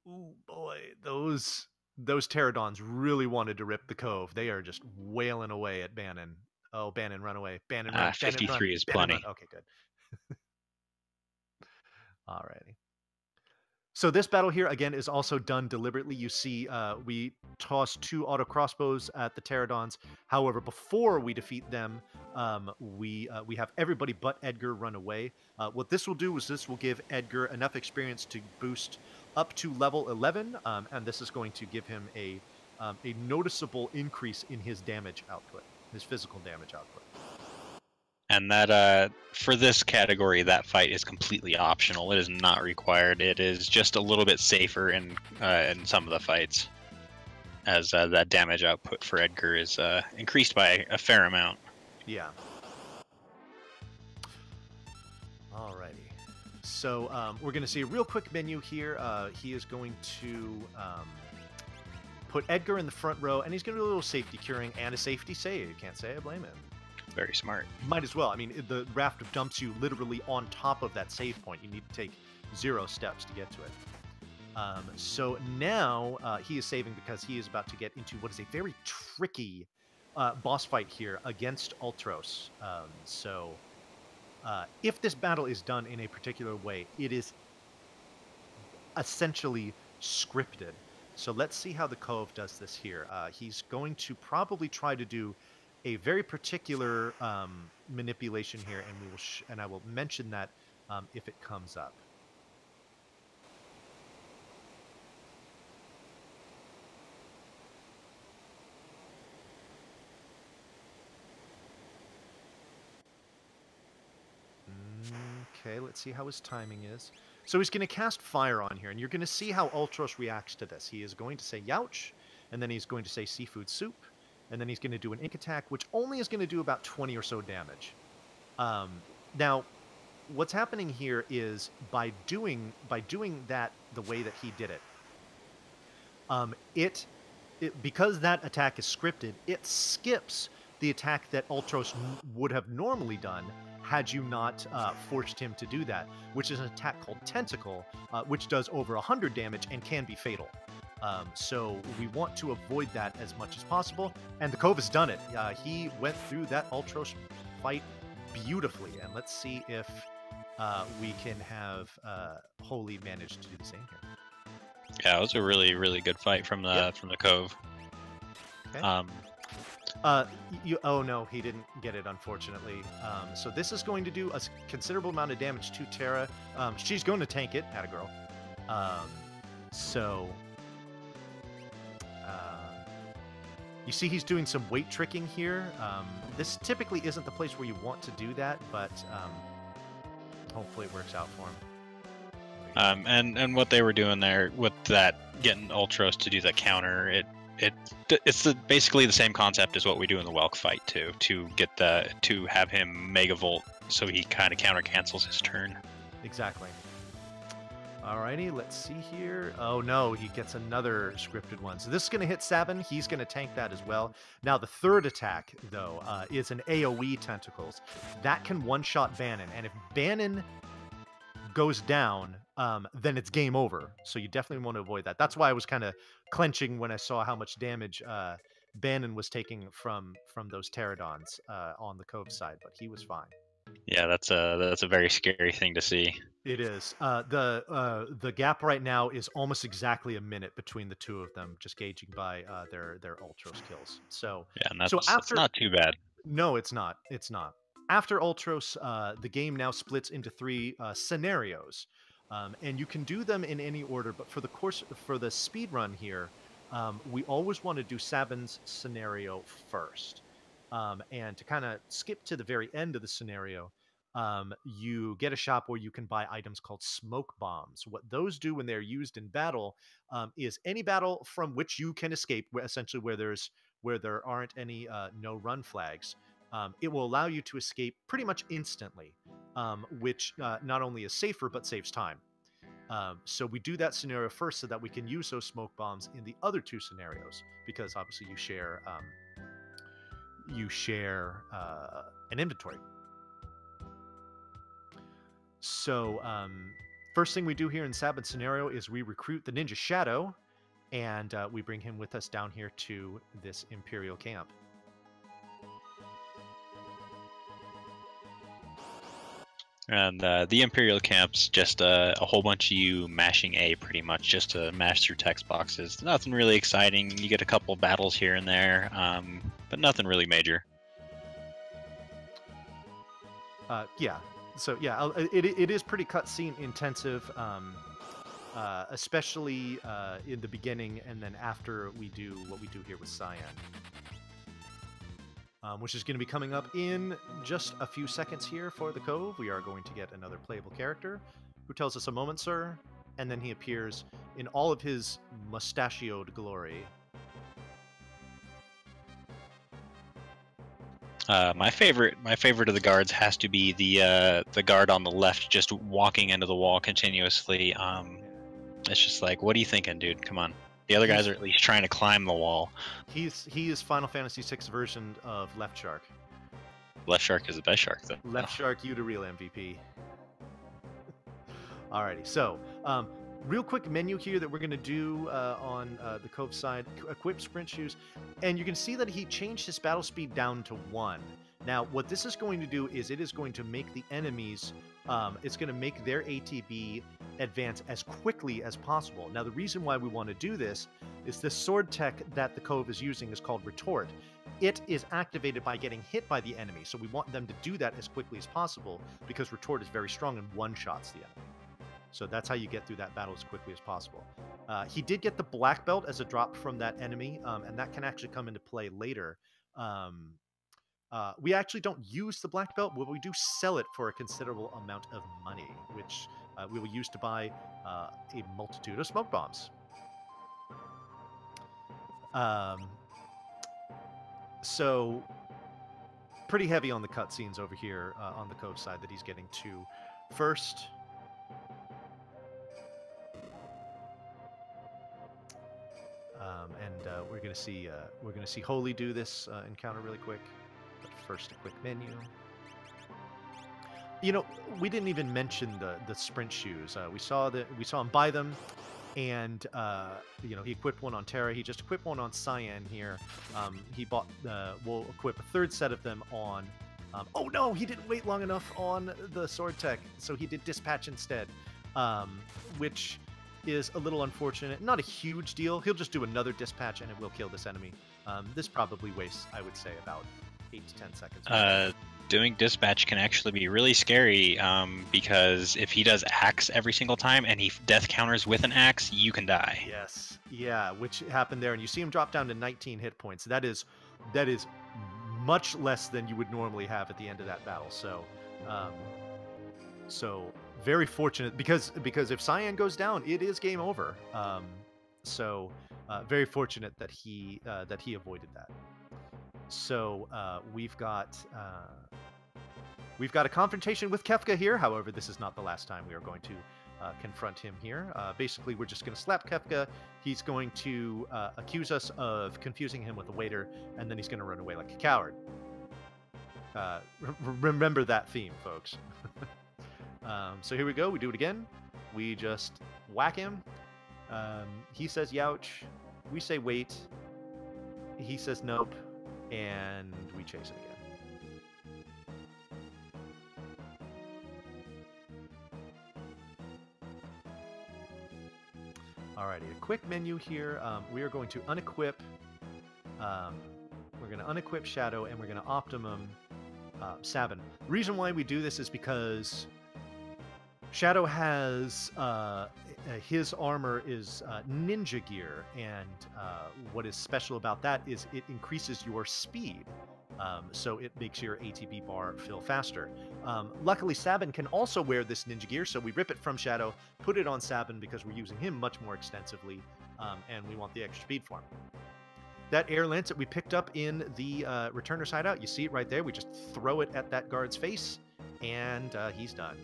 Ooh, boy, those pterodons really wanted to rip the Cove. They are just wailing away at Bannon. Oh, Bannon, run away. Bannon, run. 53 Bannon, run. is Bannon, plenty. run. Okay, good. Alrighty. So this battle here, again, is also done deliberately. You see, we toss 2 auto crossbows at the pterodons. However, before we defeat them, we have everybody but Edgar run away. What this will do is this will give Edgar enough experience to boost up to level 11, and this is going to give him a noticeable increase in his damage output, his physical damage output. And that for this category, that fight is completely optional. It is not required. It is just a little bit safer in some of the fights. as that damage output for Edgar is increased by a fair amount. Yeah. Alrighty. So we're going to see a real quick menu here. He is going to put Edgar in the front row, and he's going to do a little safety curing and a safety save. Can't say I blame him. Very smart. Might as well. I mean, the raft dumps you literally on top of that save point. You need to take 0 steps to get to it. So now he is saving because he is about to get into what is a very tricky boss fight here against Ultros. If this battle is done in a particular way, it is essentially scripted. So let's see how the Cove does this here. He's going to probably try to do a very particular manipulation here, and we will and I will mention that if it comes up. Okay, let's see how his timing is. So he's going to cast fire on here, and you're going to see how Ultros reacts to this. He is going to say Youch, and then he's going to say Seafood Soup, and then he's going to do an ink attack, which only is going to do about 20 or so damage. Now, what's happening here is by doing that the way that he did it, because that attack is scripted, it skips the attack that Ultros would have normally done had you not forced him to do that, which is an attack called Tentacle, which does over 100 damage and can be fatal. So we want to avoid that as much as possible, and the Cove has done it. He went through that Ultros fight beautifully, and let's see if we can have Holy manage to do the same here. Yeah, it was a really, really good fight from the Cove. Okay. Oh no, he didn't get it, unfortunately. So this is going to do a considerable amount of damage to Terra. She's going to tank it, atta girl. You see he's doing some weight tricking here. This typically isn't the place where you want to do that, but hopefully it works out for him. And what they were doing there with that, getting Ultros to do the counter, it's basically the same concept as what we do in the Welk fight too, to have him Mega Volt so he kind of counter cancels his turn. Exactly. Alrighty, let's see here. Oh no, he gets another scripted one. So this is going to hit Sabin. He's going to tank that as well. Now the third attack, though, is an AoE Tentacles. That can one-shot Bannon, and if Bannon goes down, then it's game over. So you definitely want to avoid that. That's why I was kind of clenching when I saw how much damage Bannon was taking from those Pterodons on the Cove side, but he was fine. Yeah, that's a very scary thing to see. It is. The gap right now is almost exactly a minute between the two of them, just gauging by their Ultros kills. So yeah, and that's not too bad. No, it's not. It's not. After Ultros, the game now splits into 3 scenarios, and you can do them in any order. But for the speed run here, we always want to do Sabin's scenario first, and to kind of skip to the very end of the scenario. You get a shop where you can buy items called smoke bombs. What those do when they're used in battle is any battle from which you can escape, essentially where there aren't any no run flags. It will allow you to escape pretty much instantly, which not only is safer but saves time. So we do that scenario first so that we can use those smoke bombs in the other 2 scenarios, because obviously you share an inventory. So first thing we do here in Sabin's scenario is we recruit the Ninja Shadow, and we bring him with us down here to this Imperial camp. And the Imperial camp's just a whole bunch of you mashing A, pretty much, just to mash through text boxes. Nothing really exciting. You get a couple battles here and there, but nothing really major. Yeah. So yeah, it is pretty cutscene intensive, especially in the beginning, and then after we do what we do here with Cyan, which is going to be coming up in just a few seconds here for the Cove. We are going to get another playable character who tells us a moment, sir, and then he appears in all of his mustachioed glory. My favorite of the guards has to be the guard on the left, just walking into the wall continuously. It's just like, what are you thinking, dude? Come on. The other guys are at least trying to climb the wall. He is Final Fantasy VI version of Left Shark. Left Shark is the best shark, though. Left Shark, you the real MVP. Alrighty, so real quick menu here that we're going to do on the Cove side. Equip sprint shoes, and you can see that he changed his battle speed down to 1. Now, what this is going to do is it is going to make the enemies, it's going to make their ATB advance as quickly as possible. Now, the reason why we want to do this is the sword tech that the Cove is using is called Retort. It is activated by getting hit by the enemy, so we want them to do that as quickly as possible because Retort is very strong and one-shots the enemy. So that's how you get through that battle as quickly as possible. He did get the black belt as a drop from that enemy, and that can actually come into play later. We actually don't use the black belt, but we do sell it for a considerable amount of money, which we will use to buy a multitude of smoke bombs. So pretty heavy on the cutscenes over here on the Cove side that he's getting to first. We're gonna see Holy do this encounter really quick. But first, a quick menu. You know, we didn't even mention the sprint shoes. We saw him buy them, and you know, he equipped one on Terra. He just equipped one on Cyan here. He bought. We'll equip a third set of them on. Oh no, he didn't wait long enough on the sword tech, so he did dispatch instead, which is a little unfortunate. Not a huge deal. He'll just do another dispatch and it will kill this enemy. This probably wastes, I would say, about 8 to 10 seconds. Doing dispatch can actually be really scary because if he does axe every single time and he death counters with an axe, you can die. Yes, yeah, which happened there, and you see him drop down to 19 hit points. That is much less than you would normally have at the end of that battle. So, very fortunate because if Cyan goes down, it is game over. Very fortunate that he avoided that. So we've got a confrontation with Kefka here. However, this is not the last time we are going to confront him here. Basically, we're just going to slap Kefka. He's going to accuse us of confusing him with a waiter, and then he's going to run away like a coward. Remember that theme, folks. So here we go. We do it again. We just whack him. He says youch. We say wait. He says nope. And we chase him again. Alrighty, a quick menu here. We are going to unequip. We're going to unequip Shadow, and we're going to optimum Sabin. The reason why we do this is because Shadow has his armor is ninja gear, and what is special about that is it increases your speed, so it makes your ATB bar fill faster. Luckily, Sabin can also wear this ninja gear, so we rip it from Shadow, put it on Sabin because we're using him much more extensively, and we want the extra speed for him. That air lance that we picked up in the Returner's hideout, you see it right there. We just throw it at that guard's face, and he's done.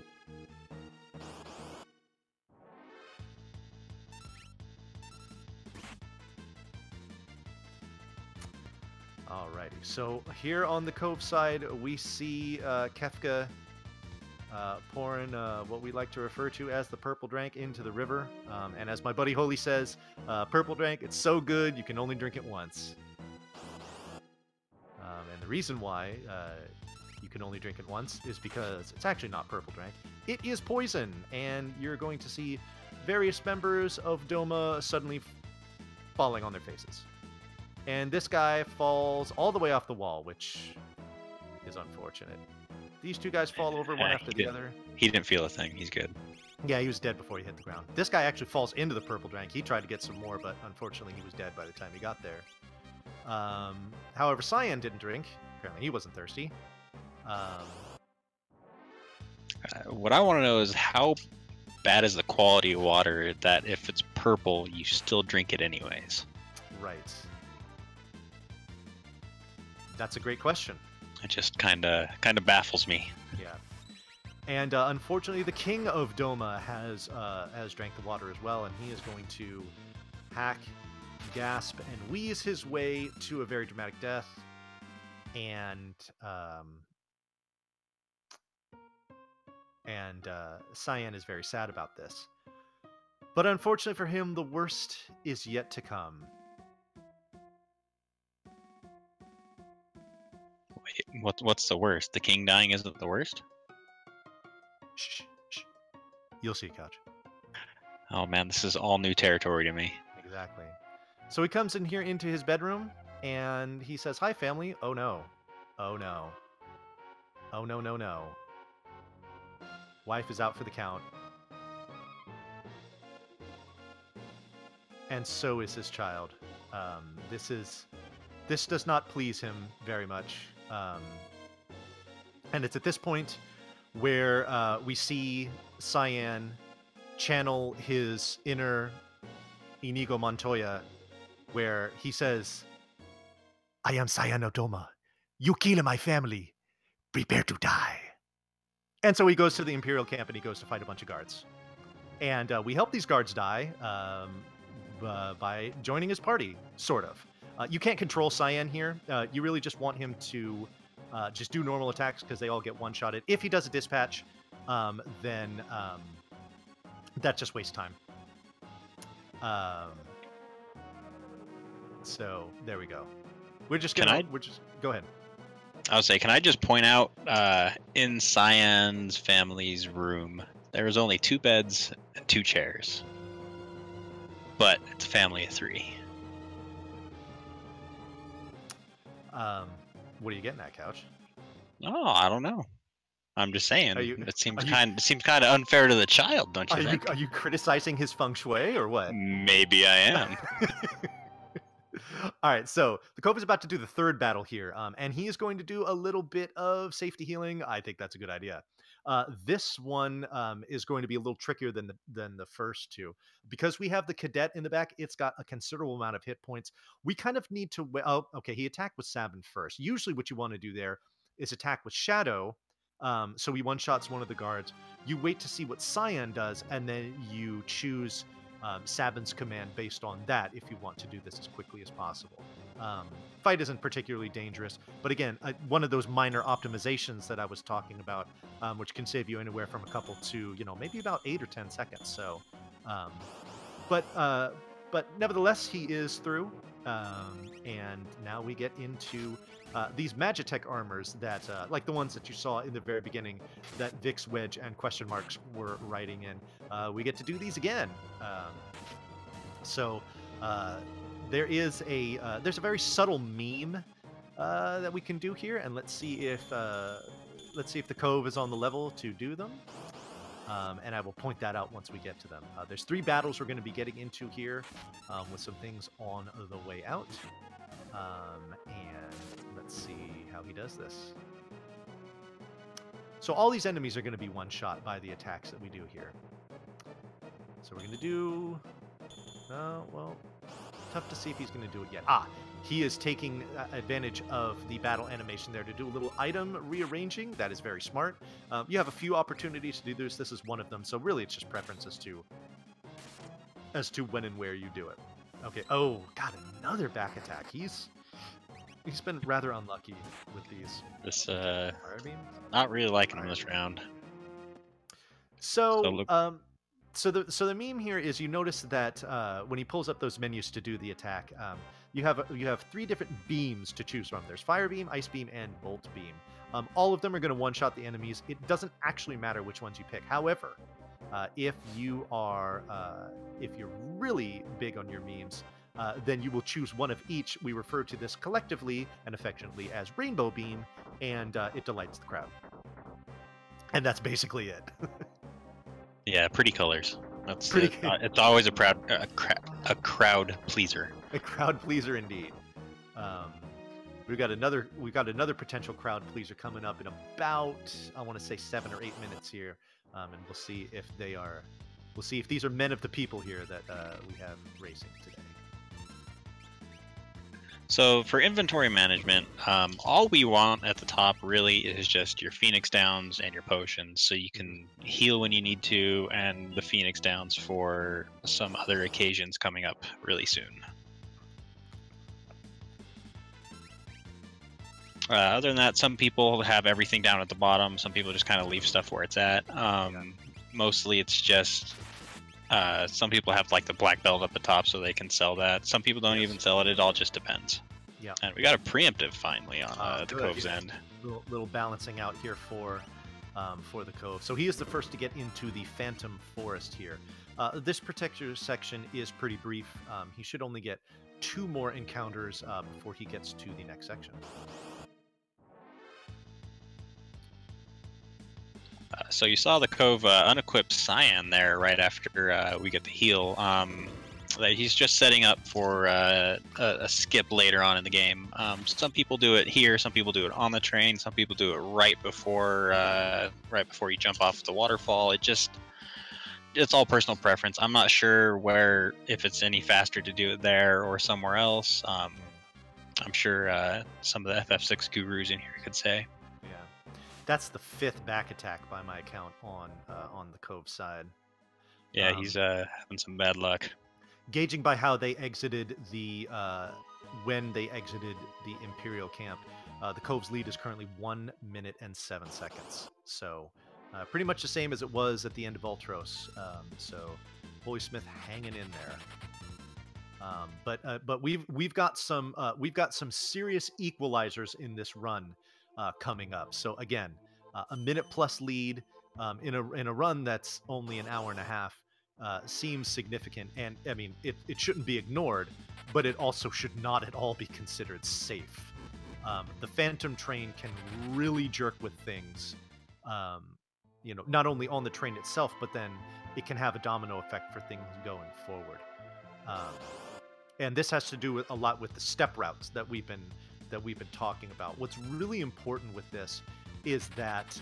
Alrighty, so here on the Cove side, we see Kefka pouring what we like to refer to as the purple drank into the river. And as my buddy Holy says, purple drank, it's so good you can only drink it once. And the reason why you can only drink it once is because it's actually not purple drank. It is poison, and you're going to see various members of Doma suddenly falling on their faces. And this guy falls all the way off the wall, which is unfortunate. These two guys fall over one after the other. He didn't feel a thing. He's good. Yeah, he was dead before he hit the ground. This guy actually falls into the purple drank. He tried to get some more, but unfortunately he was dead by the time he got there. However, Cyan didn't drink. Apparently he wasn't thirsty. What I want to know is how bad is the quality of water that if it's purple, you still drink it anyways? Right. That's a great question. It just kind of baffles me. Yeah. And unfortunately, the king of Doma has drank the water as well, and he is going to hack, gasp, and wheeze his way to a very dramatic death. And Cyan is very sad about this. But unfortunately for him, the worst is yet to come. Wait, what's the worst? The king dying isn't the worst? Shh, shh. You'll see, Couch. Oh man, this is all new territory to me. Exactly. So he comes in here into his bedroom, and he says, "Hi, family." Oh no. Oh no. Oh no, no, no. Wife is out for the count. And so is his child. This does not please him very much. And it's at this point where we see Cyan channel his inner Inigo Montoya, where he says, "I am Cyan of Doma. You kill my family. Prepare to die." And so he goes to the Imperial camp and he goes to fight a bunch of guards. And we help these guards die by joining his party, sort of. You can't control Cyan here. You really just want him to just do normal attacks because they all get one-shotted. If he does a dispatch, then that just wastes time. So there we go. We're just gonna. Go ahead. I would say, can I just point out, in Cyan's family's room, there was only 2 beds and 2 chairs, but it's a family of 3. What are you getting at, Couch? Oh, I don't know. I'm just saying. It seems kind of unfair to the child, don't you think? Are you criticizing his feng shui or what? Maybe I am. All right, so the Cove is about to do the 3rd battle here, and he is going to do a little bit of safety healing. I think that's a good idea. This one is going to be a little trickier than the first 2. Because we have the cadet in the back, it's got a considerable amount of hit points. We kind of need to... Oh, okay, he attacked with Sabin first. Usually what you want to do there is attack with Shadow, so he one-shots one of the guards. You wait to see what Cyan does, and then you choose Sabin's command based on that if you want to do this as quickly as possible. Fight isn't particularly dangerous, but again, one of those minor optimizations that I was talking about, which can save you anywhere from a couple to, maybe about 8 or 10 seconds. So, but nevertheless, he is through, and now we get into these Magitech armors that, like the ones that you saw in the very beginning, that Vix, Wedge, and question marks were writing in. We get to do these again. So there's a very subtle meme that we can do here, and let's see if the Cove is on the level to do them. And I will point that out once we get to them. There's 3 battles we're going to be getting into here, with some things on the way out. And let's see how he does this. So all these enemies are going to be one-shot by the attacks that we do here. So we're going to do... well, tough to see if he's going to do it yet. He is taking advantage of the battle animation there to do a little item rearranging. That is very smart. You have a few opportunities to do this. This is one of them. So really, it's just preference as to when and where you do it. Okay. Oh, God, another back attack. He's been rather unlucky with these. This not really liking him this round. So the meme here is you notice that when he pulls up those menus to do the attack, you have 3 different beams to choose from. There's Fire Beam, Ice Beam, and Bolt Beam. All of them are going to one-shot the enemies. It doesn't actually matter which ones you pick. However, if you're really big on your memes, then you will choose one of each. We refer to this collectively and affectionately as Rainbow Beam, and it delights the crowd. And that's basically it. Yeah, pretty colors. That's pretty. It's always a crowd pleaser. A crowd pleaser indeed. We've got another potential crowd pleaser coming up in about, I want to say 7 or 8 minutes here, and we'll see if these are men of the people here that we have racing today. So for inventory management, all we want at the top really is just your Phoenix Downs and your potions, so you can heal when you need to, and the Phoenix Downs for some other occasions coming up really soon. Other than that, some people have everything down at the bottom. Some people just kind of leave stuff where it's at. Mostly it's just some people have like the black belt at the top so they can sell that. Some people don't even sell it. It all just depends. Yeah. And we got a preemptive finally on the Cove's end. Little balancing out here for the Cove. So he is the first to get into the Phantom Forest here. This particular section is pretty brief. He should only get 2 more encounters before he gets to the next section. So you saw the Cove unequipped Cyan there right after we get the heal. He's just setting up for a skip later on in the game. Some people do it here, some people do it on the train, some people do it right before you jump off the waterfall. It's all personal preference. I'm not sure if it's any faster to do it there or somewhere else. I'm sure some of the FF6 gurus in here could say. That's the 5th back attack by my account on the Cove side. Yeah, he's having some bad luck. Gauging by how they exited when they exited the Imperial camp, the Cove's lead is currently 1 minute and 7 seconds. So pretty much the same as it was at the end of Ultros. So HolySmith hanging in there. But we've got some serious equalizers in this run coming up. So again, a minute plus lead in a run that's only an hour and a half seems significant, and I mean it shouldn't be ignored, but it also should not at all be considered safe. The Phantom train can really jerk with things, not only on the train itself, but then it can have a domino effect for things going forward. And this has to do a lot with the step routes that we've been talking about. What's really important with this is that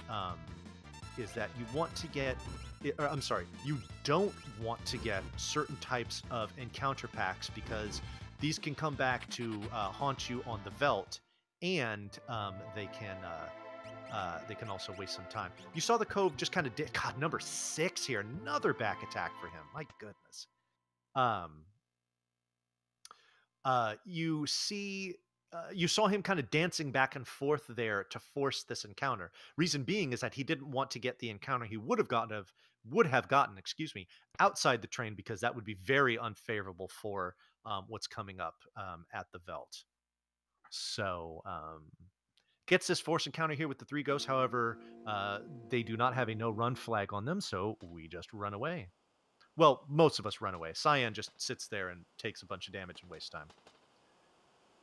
you want to get, you don't want to get certain types of encounter packs, because these can come back to haunt you on the Veldt, and they can also waste some time. You saw the Cove just kind of did. God, number 6 here, another back attack for him. My goodness. You saw him kind of dancing back and forth there to force this encounter. Reason being is that he didn't want to get the encounter he would have gotten, outside the train, because that would be very unfavorable for what's coming up at the Veldt. So gets this force encounter here with the 3 ghosts. However, they do not have a no run flag on them, so we just run away. Well, most of us run away. Cyan just sits there and takes a bunch of damage and wastes time.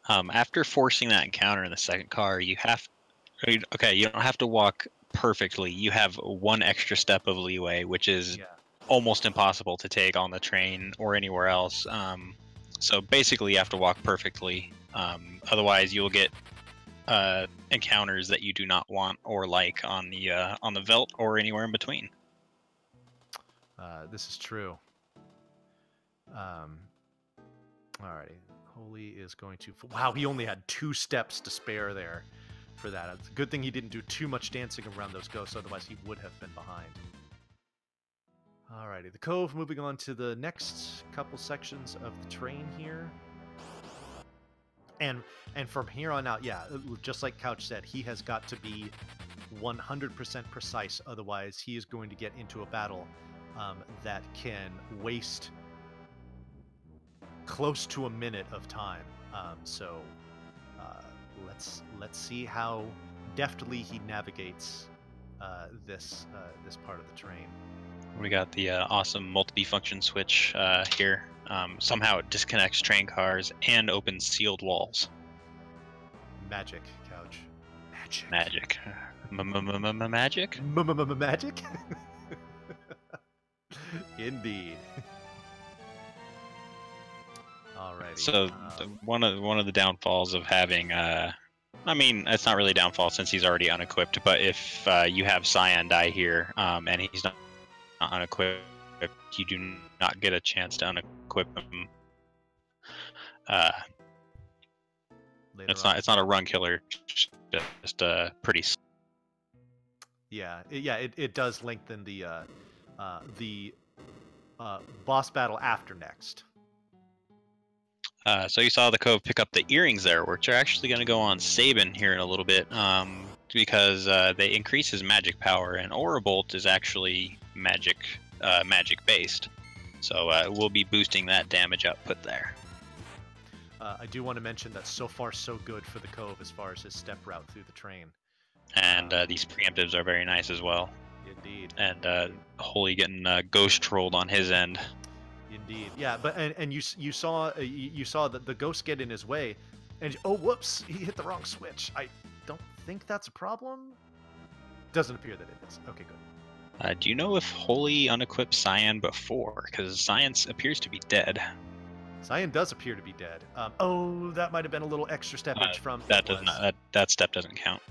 After forcing that encounter in the second car, you don't have to walk perfectly. You have 1 extra step of leeway, which is almost impossible to take on the train or anywhere else. So basically, you have to walk perfectly. Otherwise, you'll get encounters that you do not want or like on the Veldt or anywhere in between. This is true. Alrighty. Holy is going to... Wow, he only had 2 steps to spare there for that. It's a good thing he didn't do too much dancing around those ghosts, otherwise he would have been behind. Alrighty, the Cove, moving on to the next couple sections of the train here. And from here on out, yeah, just like Couch said, he has got to be 100% precise, otherwise he is going to get into a battle that can waste close to a minute of time. So let's see how deftly he navigates this part of the train. We got the awesome multi-function switch here. Somehow it disconnects train cars and opens sealed walls. Magic, Couch. Magic. Magic? Magic? Indeed. Alrighty. So one of the downfalls of having, I mean, it's not really a downfall since he's already unequipped, but if you have Cyan die here and he's not unequipped, you do not get a chance to unequip him. later It's on. not a run killer, just pretty. Yeah, it does lengthen the boss battle after next. So you saw the Cove pick up the earrings there, which are actually going to go on Sabin here in a little bit, because they increase his magic power, and Aura Bolt is actually magic based, so we'll be boosting that damage output there. I do want to mention that so far so good for the Cove as far as his step route through the train. And these preemptives are very nice as well. Indeed. And Holy getting ghost trolled on his end. Indeed, yeah, but and you saw that the ghost get in his way, and oh whoops, he hit the wrong switch. I don't think that's a problem. Doesn't appear that it is. Okay, good. Do you know if Holy unequipped Cyan before? Because Cyan appears to be dead. Cyan does appear to be dead. Oh, that might have been a little extra steppage from that. Does not that step doesn't count.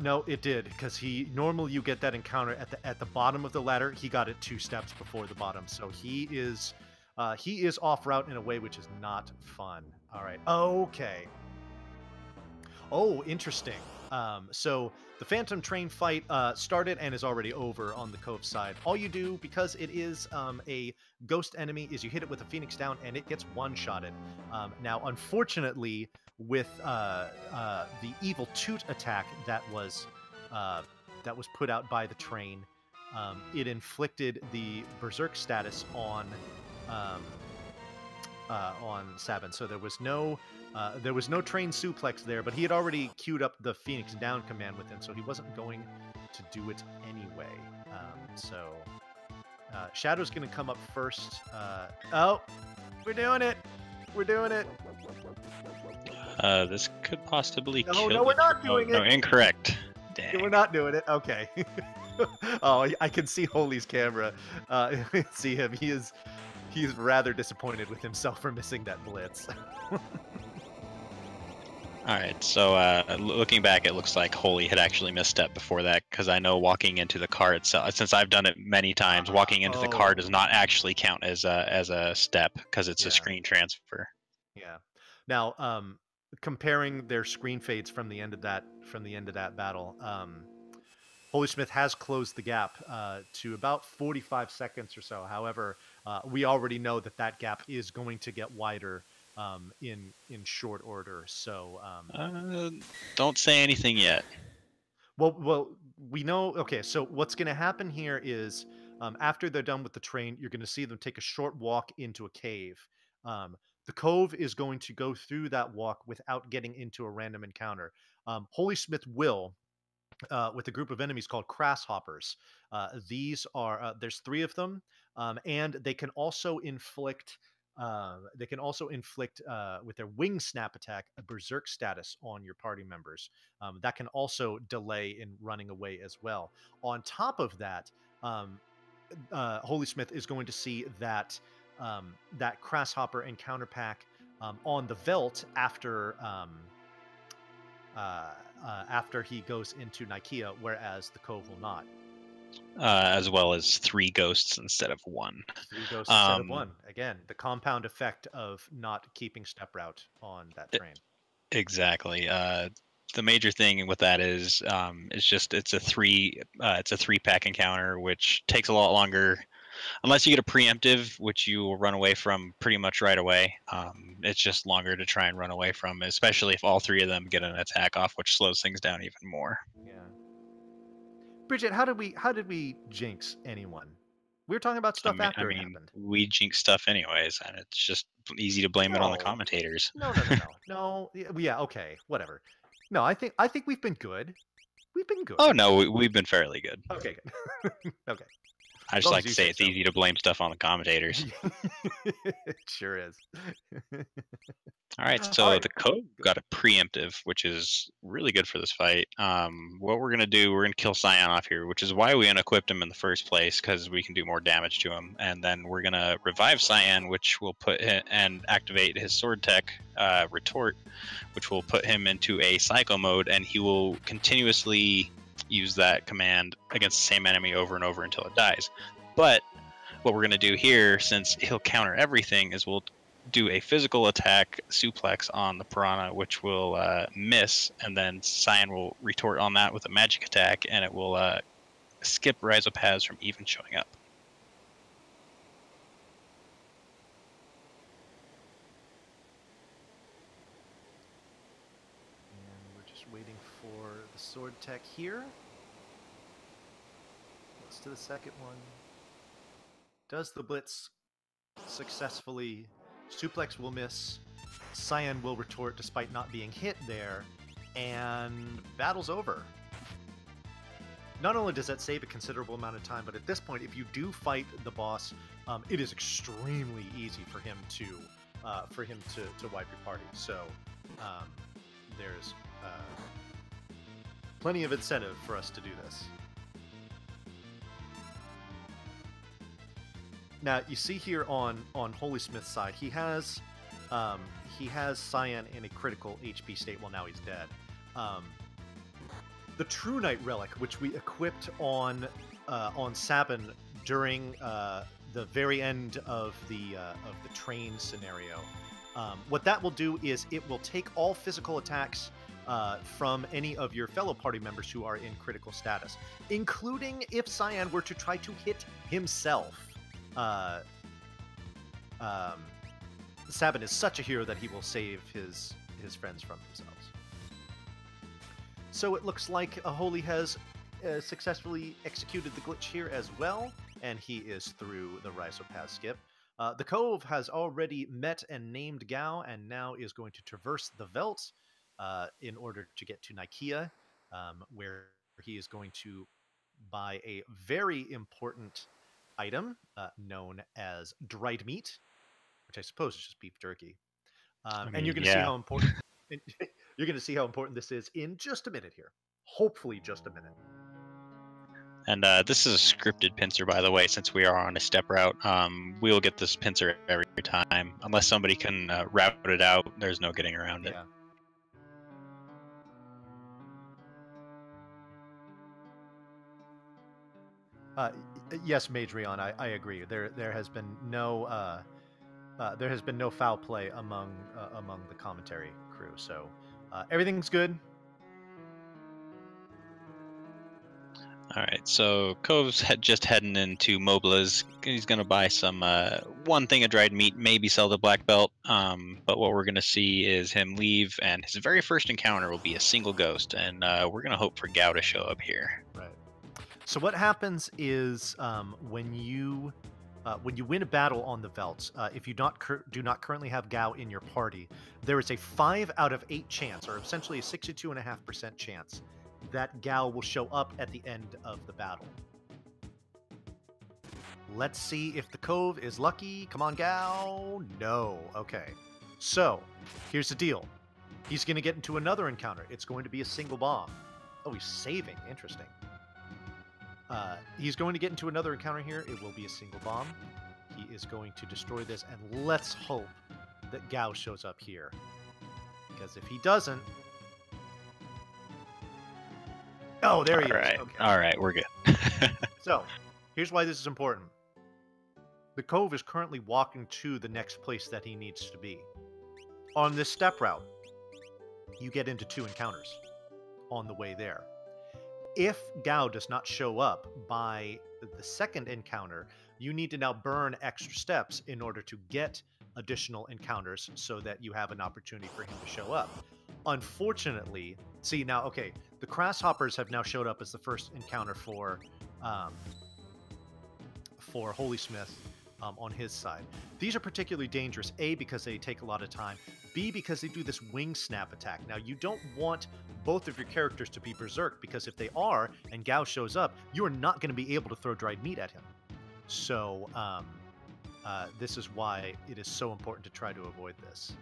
No, it did, because normally you get that encounter at the bottom of the ladder. He got it 2 steps before the bottom, so he is off route in a way which is not fun. All right, okay. Oh, interesting. So the Phantom Train fight started and is already over on the Cove side. All you do, because it is a ghost enemy, is you hit it with a Phoenix Down and it gets one-shotted. Now, unfortunately, with the Evil Toot attack that was put out by the train, it inflicted the Berserk status on Sabin. So there was no train suplex there, but he had already queued up the Phoenix Down command with him, so he wasn't going to do it anyway. Shadow's going to come up first. Oh, we're doing it. We're doing it. This could possibly kill. No, we're not doing it. No, incorrect. Dang. We're not doing it. Okay. Oh, I can see Holy's camera. See him. He's rather disappointed with himself for missing that blitz. All right, so looking back, it looks like Holy had actually misstepped before that, because I know walking into the car itself, since I've done it many times, walking into the car does not actually count as a step, because it's a screen transfer. Yeah. Now, comparing their screen fades from the end of that battle, HolySmith has closed the gap to about 45 seconds or so. However, we already know that gap is going to get wider in short order. So don't say anything yet. Well, we know. Okay, so what's going to happen here is after they're done with the train, you're going to see them take a short walk into a cave. The Cove is going to go through that walk without getting into a random encounter. HolySmith will, with a group of enemies called Grasshoppers. These are there's 3 of them, and they can also inflict with their wing snap attack a berserk status on your party members. That can also delay in running away as well. On top of that, HolySmith is going to see that Grasshopper encounter pack on the Velt after he goes into Nikea, whereas the Cove will not. As well as 3 ghosts instead of 1. 3 ghosts instead of 1. Again, the compound effect of not keeping step route on that train. Exactly. The major thing with that is it's a 3-pack encounter, which takes a lot longer. Unless you get a preemptive, which you will run away from pretty much right away. It's just longer to try and run away from, especially if all 3 of them get an attack off, which slows things down even more. Yeah. Bridget, how did we jinx anyone? We were talking about stuff after it happened. We jinx stuff anyways, and it's just easy to blame it on the commentators. No. Yeah, okay, whatever. No, I think we've been good. We've been good. Oh no, we've been fairly good. Okay, good. Okay. I just like to say it's easy to blame stuff on the commentators. It sure is. All right, so the Cove got a preemptive, which is really good for this fight. What we're going to do, we're going to kill Cyan off here, which is why we unequipped him in the first place, because we can do more damage to him. And then we're going to revive Cyan, which will and activate his sword tech, Retort, which will put him into a Psycho mode, and he will continuously use that command against the same enemy over and over until it dies. But what we're going to do here, since he'll counter everything, is we'll do a physical attack suplex on the Piranha, which will miss, and then Cyan will retort on that with a magic attack, and it will skip Rhizopaz from even showing up. And we're just waiting for the sword tech here. Let's do the second one. Does the blitz successfully? Suplex will miss. Cyan will retort despite not being hit there, and battle's over. Not only does that save a considerable amount of time, but at this point, if you do fight the boss, it is extremely easy for him to wipe your party. So there's plenty of incentive for us to do this. Now you see here on HolySmith's side, he has Cyan in a critical HP state. Well, now he's dead. The True Knight relic, which we equipped on Sabin during the very end of the train scenario, what that will do is it will take all physical attacks from any of your fellow party members who are in critical status, including if Cyan were to try to hit himself. Sabin is such a hero that he will save his friends from themselves. So it looks like Holy has successfully executed the glitch here as well, and he is through the Rhizopaz skip. The Cove has already met and named Gao, and now is going to traverse the Veldt in order to get to Nikeah, where he is going to buy a very important item known as dried meat, which I suppose is just beef jerky. And you're going to see how important you're going to see how important this is in just a minute here. Hopefully, just a minute. And this is a scripted pincer, by the way, since we are on a step route. We will get this pincer every time. Unless somebody can route it out, there's no getting around it. Yes, Madrion, I agree. There has been no foul play among the commentary crew, so everything's good. All right, so Cove's just heading into Mobila's. He's going to buy some one thing of dried meat, maybe sell the black belt. But what we're going to see is him leave, and his very first encounter will be a single ghost, and we're going to hope for Gao to show up here. Right. So what happens is when you win a battle on the Veldt, if you do not currently have Gao in your party, there is a 5 out of 8 chance, or essentially a 62.5% chance, that Gao will show up at the end of the battle. Let's see if the Cove is lucky. Come on, Gao. No. Okay. So, here's the deal. He's going to get into another encounter. It's going to be a single bomb. Oh, he's saving. Interesting. He's going to get into another encounter here. It will be a single bomb. He is going to destroy this, and let's hope that Gao shows up here. Because if he doesn't... Oh, there he is. Okay. All right, we're good. So, here's why this is important. The Cove is currently walking to the next place that he needs to be. On this step route, you get into 2 encounters on the way there. If Gao does not show up by the second encounter, you need to now burn extra steps in order to get additional encounters so that you have an opportunity for him to show up. Unfortunately, see now, okay, the Grasshoppers have now showed up as the first encounter for HolySmith on his side. These are particularly dangerous, A, because they take a lot of time, B, because they do this wing snap attack. Now, you don't want both of your characters to be berserk, because if they are, and Gao shows up, you are not going to be able to throw dried meat at him. So, this is why it is so important to try to avoid this.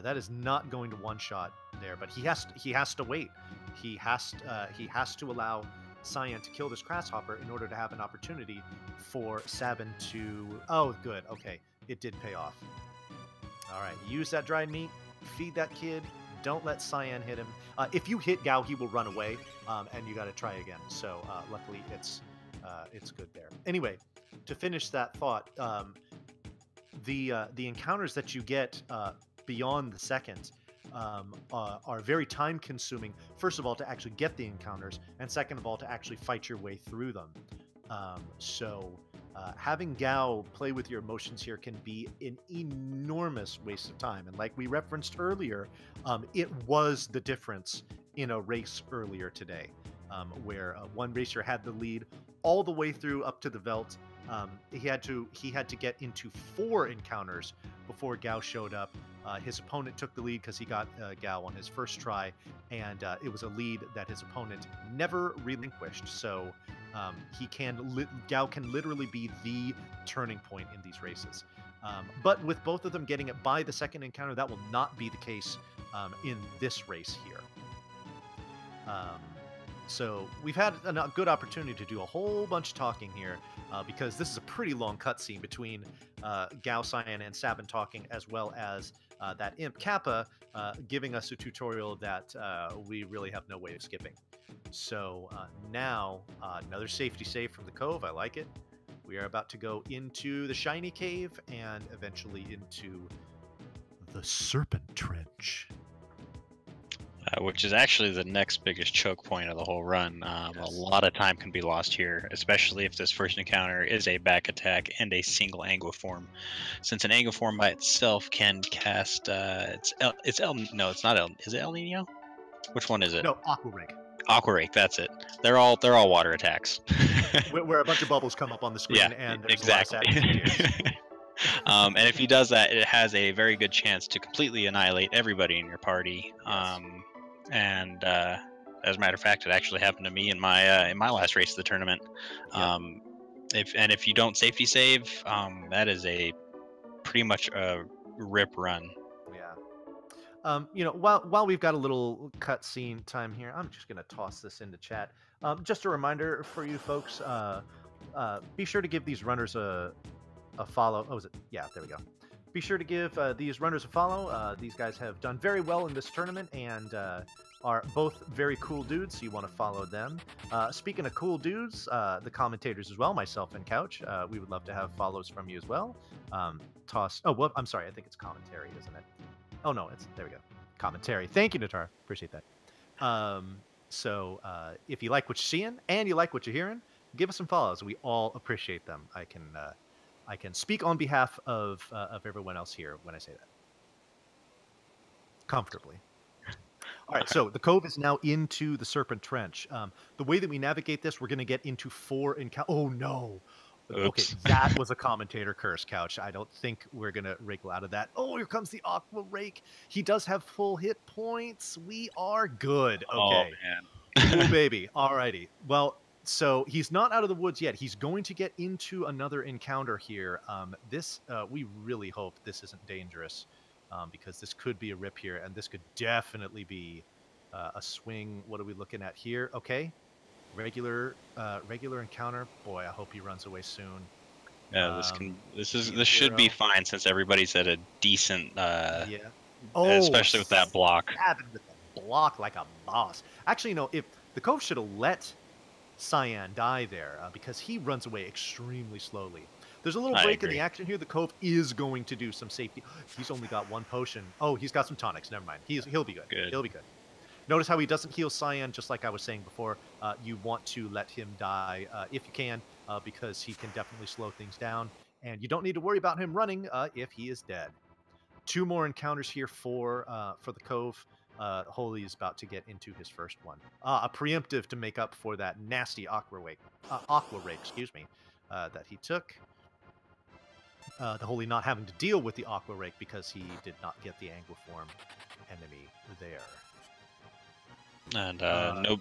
That is not going to one-shot there, but he has to wait. He has to allow Cyan to kill this Grasshopper in order to have an opportunity for Sabin to... Oh, good. Okay. It did pay off. All right. Use that dried meat. Feed that kid. Don't let Cyan hit him. If you hit Gao, he will run away, and you got to try again. So luckily, it's good there. Anyway, to finish that thought, the encounters that you get beyond the seconds are very time consuming. First of all, to actually get the encounters, and second of all, to actually fight your way through them. So having Gao play with your emotions here can be an enormous waste of time. And like we referenced earlier, it was the difference in a race earlier today, where one racer had the lead all the way through up to the Veld. He had to get into 4 encounters before Gao showed up. His opponent took the lead because he got Gao on his first try, and it was a lead that his opponent never relinquished. So Gao can literally be the turning point in these races. But with both of them getting it by the second encounter, that will not be the case in this race here. So we've had a good opportunity to do a whole bunch of talking here because this is a pretty long cutscene between Gao, Cyan, and Sabin talking, as well as that Imp Kappa giving us a tutorial that we really have no way of skipping. So now another safety save from the Cove. I like it. We are about to go into the Shiny Cave and eventually into the Serpent Trench. Which is actually the next biggest choke point of the whole run. Yes. A lot of time can be lost here, especially if this first encounter is a back attack and a single Anguiform. Since an Anguiform by itself can cast, it's not El. Is it El Nino? Which one is it? No, Aqua Rake. Aqua Rake, that's it. They're all water attacks. where a bunch of bubbles come up on the screen, Yeah, and there's exactly. a lot of sadness and tears. And if he does that, it has a very good chance to completely annihilate everybody in your party. Yes. And as a matter of fact, it actually happened to me in my last race of the tournament. Yep. If you don't safety save, that is a pretty much a rip run. Yeah. While we've got a little cutscene time here, I'm just gonna toss this into chat. Just a reminder for you folks: be sure to give these runners a follow. Oh, is it? Yeah, there we go. Be sure to give these runners a follow. These guys have done very well in this tournament and are both very cool dudes, so you want to follow them. Speaking of cool dudes, the commentators as well, myself and Couch, we would love to have follows from you as well. I'm sorry, I think it's commentary, isn't it? Oh, no, there we go. Commentary. Thank you, Natar. Appreciate that. So if you like what you're seeing and you like what you're hearing, give us some follows. We all appreciate them. I can speak on behalf of everyone else here when I say that. Comfortably. All right, so the Cove is now into the Serpent Trench. The way that we navigate this, we're going to get into 4 encounters. Oh, no. Oops. Okay, that was a commentator curse, Couch. I don't think we're going to wriggle out of that. Oh, here comes the Aqua Rake. He does have full hit points. We are good. Okay. Oh, man. Ooh, baby. All righty. Well, so he's not out of the woods yet. He's going to get into another encounter here. We really hope this isn't dangerous, because this could be a rip here, and this could definitely be a swing. What are we looking at here? Okay, regular encounter. Boy, I hope he runs away soon. Yeah, this should be fine since everybody's at a decent. Yeah. Especially with that block. Stabbing with the block like a boss. Actually, if the Cove should have let Cyan die there because he runs away extremely slowly. There's a little break in the action here. The Cove is going to do some safety. He's only got 1 potion. Oh, he's got some tonics. Never mind. He'll be good. He'll be good. Notice how he doesn't heal Cyan, just like I was saying before. You want to let him die if you can, because he can definitely slow things down. And you don't need to worry about him running if he is dead. 2 more encounters here for the Cove. Holy is about to get into his first one. A preemptive to make up for that nasty Aqua Rake, that he took. The Holy not having to deal with the Aqua Rake because he did not get the Anguiform enemy there. And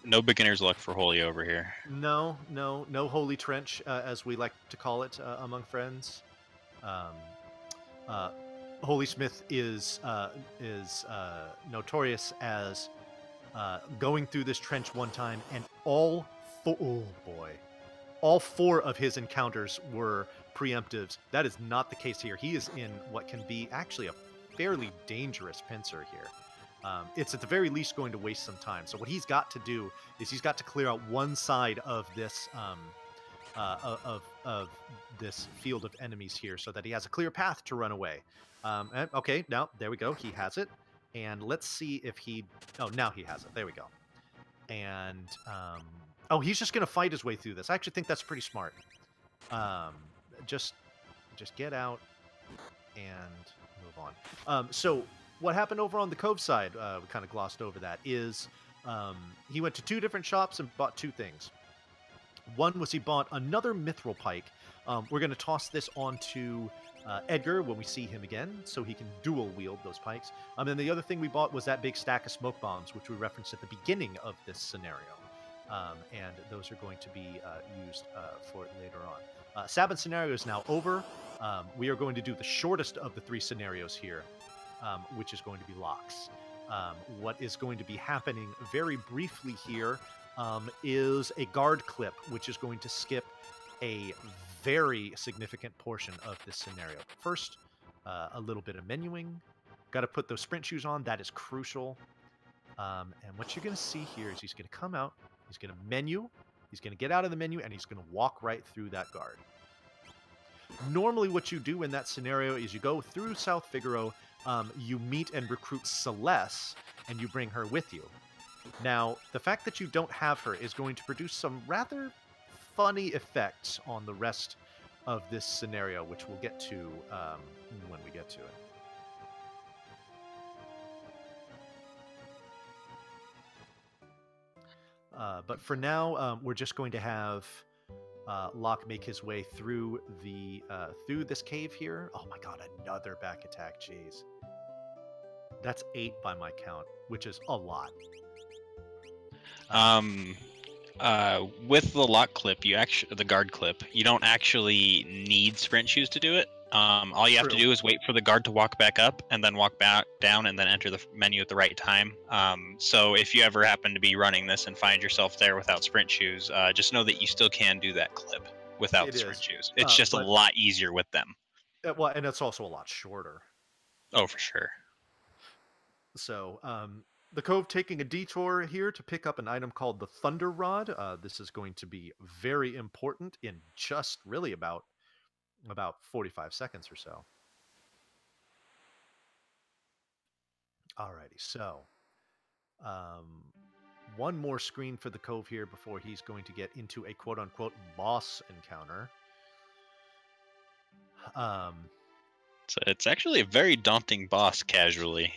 no beginner's luck for Holy over here. No Holy Trench, as we like to call it among friends. HolySmith is notorious as going through this trench one time, and all 4 of his encounters were preemptives. That is not the case here. He is in what can be actually a fairly dangerous pincer here. It's at the very least going to waste some time. So what he's got to do is he's got to clear out one side of this of this field of enemies here, so that he has a clear path to run away. Okay, now there we go. He has it, and let's see if he. Oh, now he has it. There we go. And oh, he's just gonna fight his way through this. I actually think that's pretty smart. Just get out and move on. So what happened over on the Cove side, we kind of glossed over that, is he went to 2 different shops and bought 2 things. One was he bought another mithril pike. We're going to toss this onto Edgar when we see him again, so he can dual wield those pikes. And the other thing we bought was that big stack of smoke bombs, which we referenced at the beginning of this scenario. And those are going to be used for it later on. Sabin scenario is now over. We are going to do the shortest of the 3 scenarios here, which is going to be locks. What is going to be happening very briefly here is a guard clip, which is going to skip a very significant portion of this scenario. First, a little bit of menuing. Got to put those sprint shoes on. That is crucial. And what you're going to see here is he's going to come out. He's going to menu. He's going to get out of the menu, and he's going to walk right through that guard. Normally what you do in that scenario is you go through South Figaro, you meet and recruit Celeste, and you bring her with you. Now, the fact that you don't have her is going to produce some rather funny effects on the rest of this scenario, which we'll get to when we get to it. But for now, we're just going to have Locke make his way through this cave here. Oh my god, another back attack, jeez. That's 8 by my count, which is a lot. With the lock clip, the guard clip, you don't actually need sprint shoes to do it. All you have to do is wait for the guard to walk back up, and then walk back down, and then enter the menu at the right time. So if you ever happen to be running this and find yourself there without sprint shoes, just know that you still can do that clip without the sprint shoes. It's just a lot easier with them. Well, and it's also a lot shorter. Oh, for sure. So, the Cove taking a detour here to pick up an item called the Thunder Rod. This is going to be very important in just really about 45 seconds or so. Alrighty, so one more screen for the Cove here before he's going to get into a quote-unquote boss encounter. So it's actually a very daunting boss casually,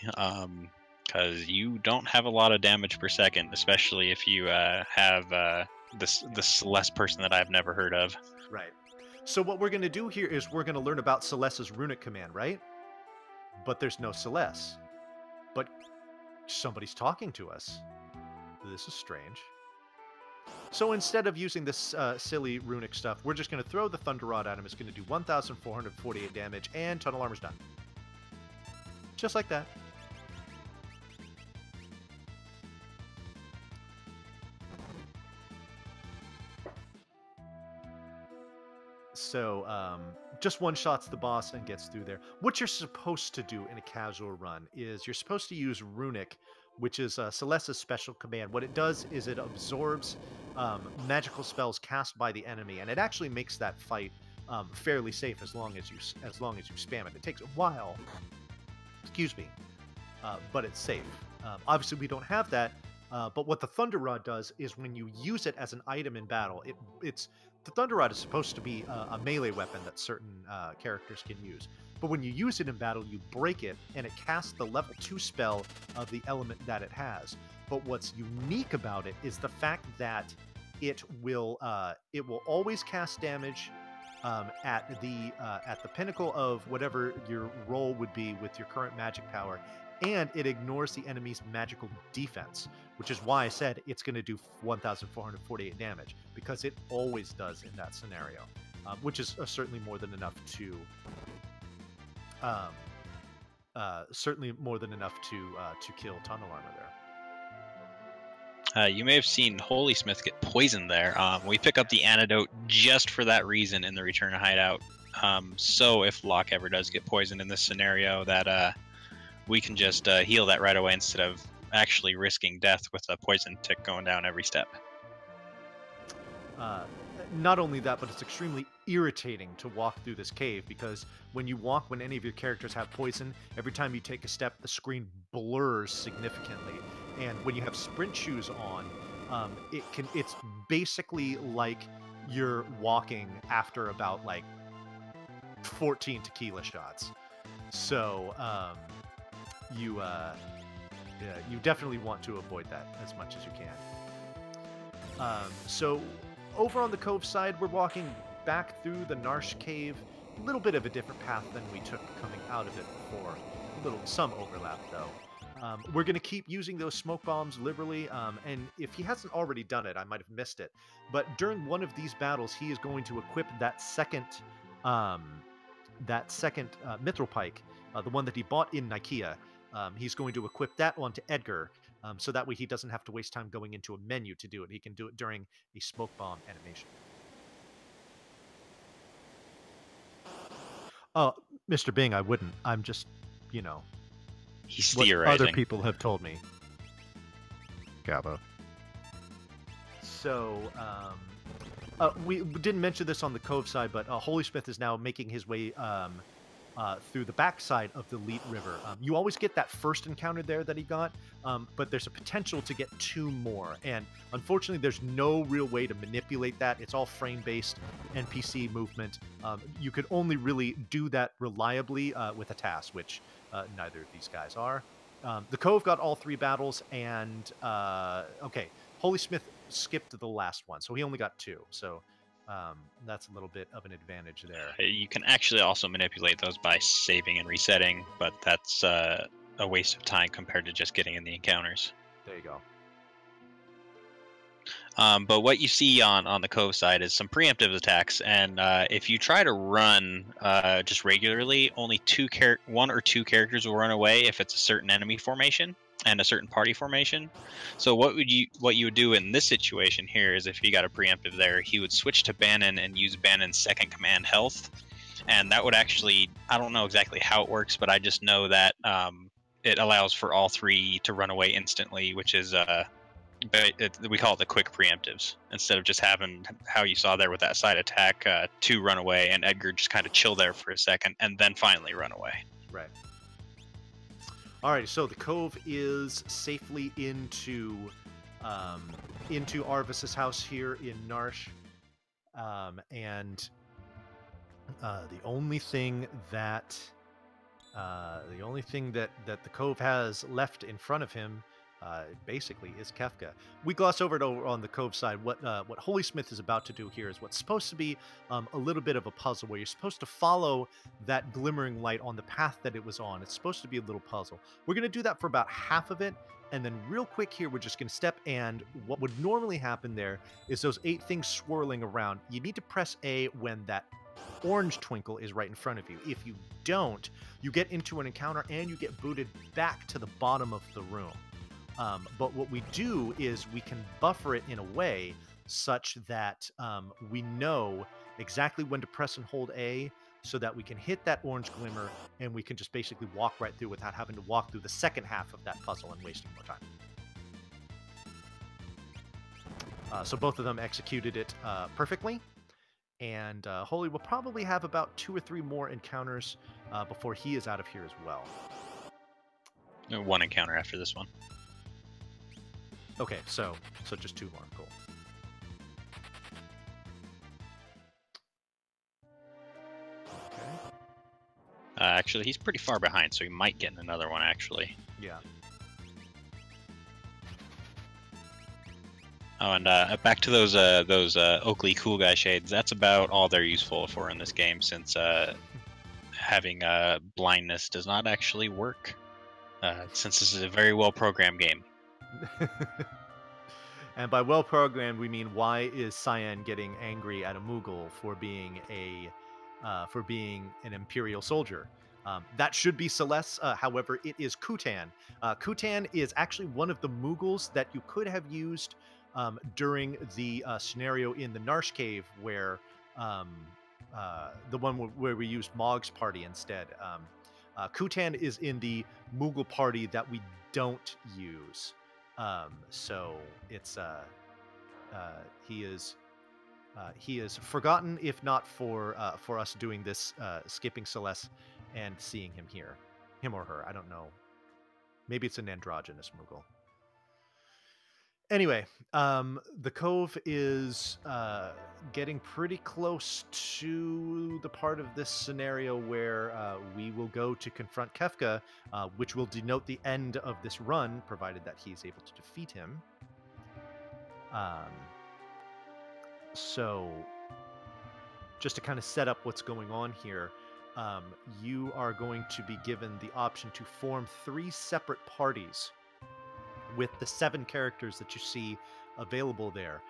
because you don't have a lot of damage per second, especially if you have this Celeste person that I've never heard of. Right. So what we're going to do here is we're going to learn about Celeste's runic command, right? But there's no Celeste. But somebody's talking to us. This is strange. So instead of using this silly runic stuff, we're just going to throw the Thunder Rod at him. It's going to do 1,448 damage, and Tunnel Armor's done. Just like that. So just one-shots the boss and gets through there. What you're supposed to do in a casual run is you're supposed to use Runic, which is Celeste's special command. What it does is it absorbs magical spells cast by the enemy, and it actually makes that fight fairly safe as long as you spam it. It takes a while, excuse me, but it's safe. Obviously, we don't have that. But what the Thunder Rod does is when you use it as an item in battle, the Thunder Rod is supposed to be a melee weapon that certain characters can use. But when you use it in battle, you break it, and it casts the level 2 spell of the element that it has. But what's unique about it is the fact that it will always cast damage at the pinnacle of whatever your roll would be with your current magic power, and it ignores the enemy's magical defense, which is why I said it's going to do 1,448 damage, because it always does in that scenario, which is certainly more than enough to kill Tunnel Armor there. You may have seen HolySmith get poisoned there. We pick up the antidote just for that reason in the Return to Hideout. So if Locke ever does get poisoned in this scenario, that we can just heal that right away instead of actually risking death with a poison tick going down every step. not only that, but it's extremely irritating to walk through this cave because when you walk, when any of your characters have poison, every time you take a step, the screen blurs significantly. And when you have sprint shoes on, it's basically like you're walking after about like 14 tequila shots. So you definitely want to avoid that as much as you can. So over on the cove side, we're walking back through the Narshe cave. A little bit of a different path than we took coming out of it before. Some overlap though. We're going to keep using those smoke bombs liberally, and if he hasn't already done it, I might have missed it. But during one of these battles, he is going to equip that second mithril pike, the one that he bought in Nikea. He's going to equip that onto Edgar, so that way he doesn't have to waste time going into a menu to do it. He can do it during a smoke bomb animation. Oh, Mr. Bing, I wouldn't. I'm just, He's what theorizing. other people have told me. Gabo. So, we didn't mention this on the Cove side, but HolySmith is now making his way through the backside of the Leet River. You always get that first encounter there that he got, but there's a potential to get 2 more. And unfortunately, there's no real way to manipulate that. It's all frame-based NPC movement. You could only really do that reliably with a task, which neither of these guys are. The Cove got all 3 battles, and okay, HolySmith skipped the last one, so he only got 2. So that's a little bit of an advantage there. You can actually also manipulate those by saving and resetting, but that's a waste of time compared to just getting in the encounters. There you go. But what you see on the Cove side is some preemptive attacks, and if you try to run just regularly, only 1 or 2 characters will run away if it's a certain enemy formation and a certain party formation. So what you would do in this situation here is if you got a preemptive there, he would switch to Bannon and use Bannon's second command health, and that would actually, I don't know exactly how it works, but I just know that it allows for all 3 to run away instantly, which is we call it the quick preemptives, instead of just having how you saw there with that side attack, 2 run away and Edgar just kind of chill there for a second and then finally run away. Right. Alright, so the Cove is safely into Arvis's house here in Narshe, and the only thing that the Cove has left in front of him basically is Kefka. We gloss over it on the Cove side. What HolySmith is about to do here is what's supposed to be a little bit of a puzzle where you're supposed to follow that glimmering light on the path that it was on. It's supposed to be a little puzzle. We're going to do that for about half of it, and then real quick here, we're just going to step, and what would normally happen there is those 8 things swirling around. You need to press A when that orange twinkle is right in front of you. If you don't, you get into an encounter and you get booted back to the bottom of the room. But what we do is we can buffer it in a way such that we know exactly when to press and hold A, so that we can hit that orange glimmer and we can just basically walk right through without having to walk through the second half of that puzzle and wasting more time. So both of them executed it perfectly. And Holy will probably have about 2 or 3 more encounters before he is out of here as well. 1 encounter after this one. Okay, so just 2 more. Cool. Okay. Actually, he's pretty far behind, so he might get in another one, actually. Yeah. Oh, and back to those Oakley cool guy shades. That's about all they're useful for in this game, since having blindness does not actually work. Since this is a very well-programmed game. And by well programmed, we mean, why is Cyan getting angry at a Moogle for being an Imperial soldier? That should be Celeste. However, it is Kutan. Kutan is actually one of the Moogles that you could have used during the scenario in the Narshe cave, where the one where we used Mog's party instead. Kutan is in the Moogle party that we don't use. So it's he is he is forgotten, if not for us doing this, skipping Celeste and seeing him here. Him or her, I don't know. Maybe it's an androgynous Moogle. Anyway, the Cove is getting pretty close to the part of this scenario where we will go to confront Kefka, which will denote the end of this run, provided that he's able to defeat him. So, just to kind of set up what's going on here, you are going to be given the option to form 3 separate parties with the 7 characters that you see available there.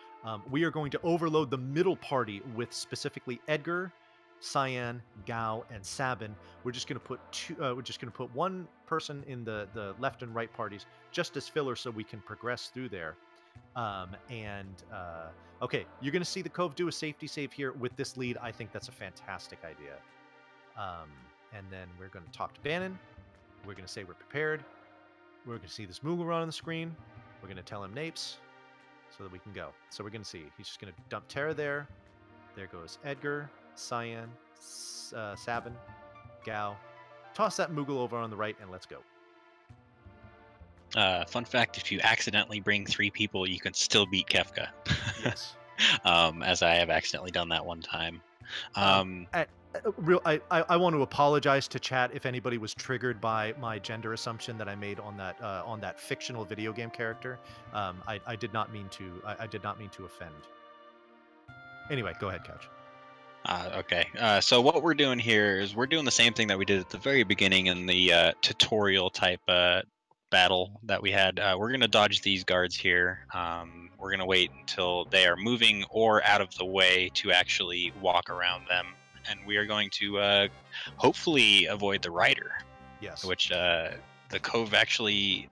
We are going to overload the middle party with specifically Edgar, Cyan, Gao, and Sabin. We're just going to put put one person in the left and right parties just as filler, so we can progress through there. Okay, you're going to see the Cove do a safety save here with this lead. I think that's a fantastic idea. And then we're going to talk to Bannon. We're going to say we're prepared. We're going to see this Moogle run on the screen. We're going to tell him Napes so that we can go. So we're going to see. He's just going to dump Terra there. There goes Edgar, Cyan, Sabin, Gao. Toss that Moogle over on the right, and let's go. Fun fact, if you accidentally bring 3 people, you can still beat Kefka. Yes. As I have accidentally done that one time. I want to apologize to chat if anybody was triggered by my gender assumption that I made on that fictional video game character. I did not mean to. I did not mean to offend. Anyway, go ahead, Couch. Okay. So what we're doing here is we're doing the same thing that we did at the very beginning in the tutorial type battle that we had. We're going to dodge these guards here. We're going to wait until they are moving or out of the way to actually walk around them. And we are going to hopefully avoid the Rider. Yes. Which the Cove actually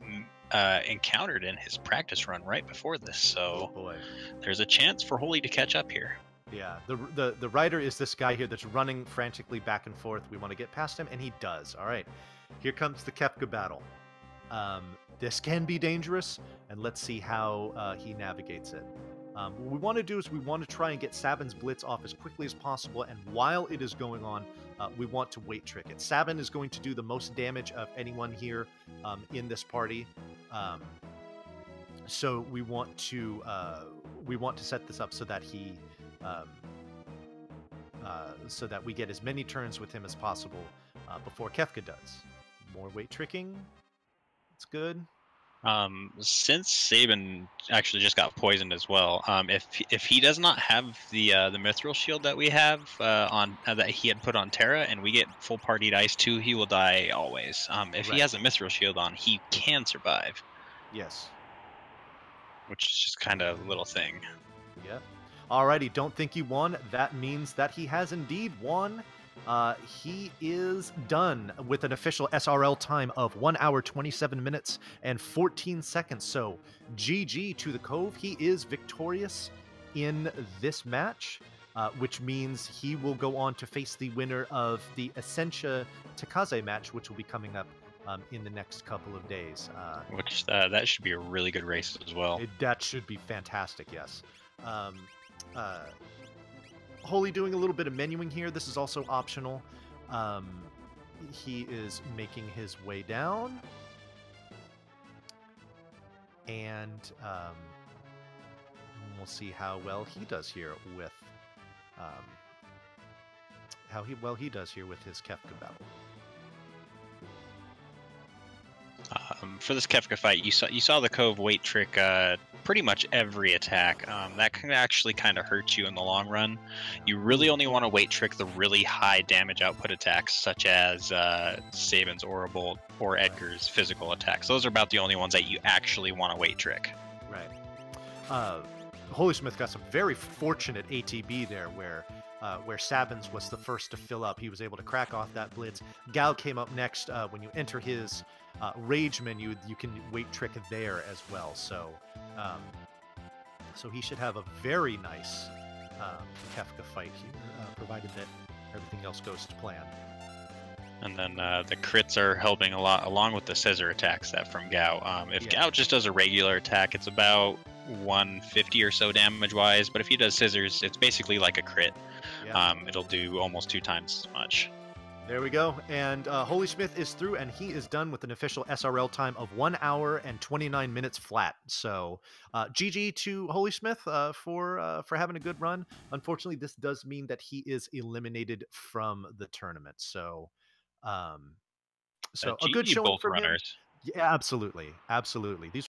encountered in his practice run right before this. So there's a chance for Holy to catch up here. Yeah, the Rider is this guy here that's running frantically back and forth. We want to get past him, and he does. All right, here comes the Kefka battle. This can be dangerous, and let's see how he navigates it. What we want to do is we want to try and get Sabin's Blitz off as quickly as possible, and while it is going on, we want to wait trick it. Sabin is going to do the most damage of anyone here in this party, so we want to set this up so that he so that we get as many turns with him as possible before Kefka does. More wait tricking. It's good. Since Sabin actually just got poisoned as well, if he does not have the Mithril shield that we have on that he had put on Terra, and we get full party dice too, he will die always. If he has a Mithril shield on, he can survive. Yes. Which is just kind of a little thing. Yep. Alrighty, don't think he won. That means that he has indeed won. He is done with an official SRL time of 1 hour, 27 minutes, and 14 seconds. So, GG to the Cove. He is victorious in this match, which means he will go on to face the winner of the Essentia Takaze match, which will be coming up in the next couple of days. Which that should be a really good race as well. That should be fantastic, yes. Holy doing a little bit of menuing here. This is also optional. He is making his way down. And we'll see how well he does here with his Kefka battle. For this Kefka fight, you saw the Cove wait trick pretty much every attack. That can actually kind of hurt you in the long run. You really only want to wait trick the really high damage output attacks, such as Sabin's Orbital or Edgar's physical attacks. Those are about the only ones that you actually want to wait trick. Right. HolySmith got some very fortunate ATB there, where Sabin's was the first to fill up. He was able to crack off that blitz. Gal came up next. When you enter his rage menu, you can wait trick there as well. So he should have a very nice Kefka fight here, provided that everything else goes to plan. And then the crits are helping a lot, along with the scissor attacks that from Gao. If Gao just does a regular attack, it's about 150 or so damage wise, but if he does scissors, it's basically like a crit. Yeah. It'll do almost 2 times as much. There we go. And HolySmith is through, and he is done with an official SRL time of 1 hour and 29 minutes flat. So, GG to HolySmith for having a good run. Unfortunately, this does mean that he is eliminated from the tournament. So, a good GG showing both from him. runners. Yeah, absolutely, absolutely. These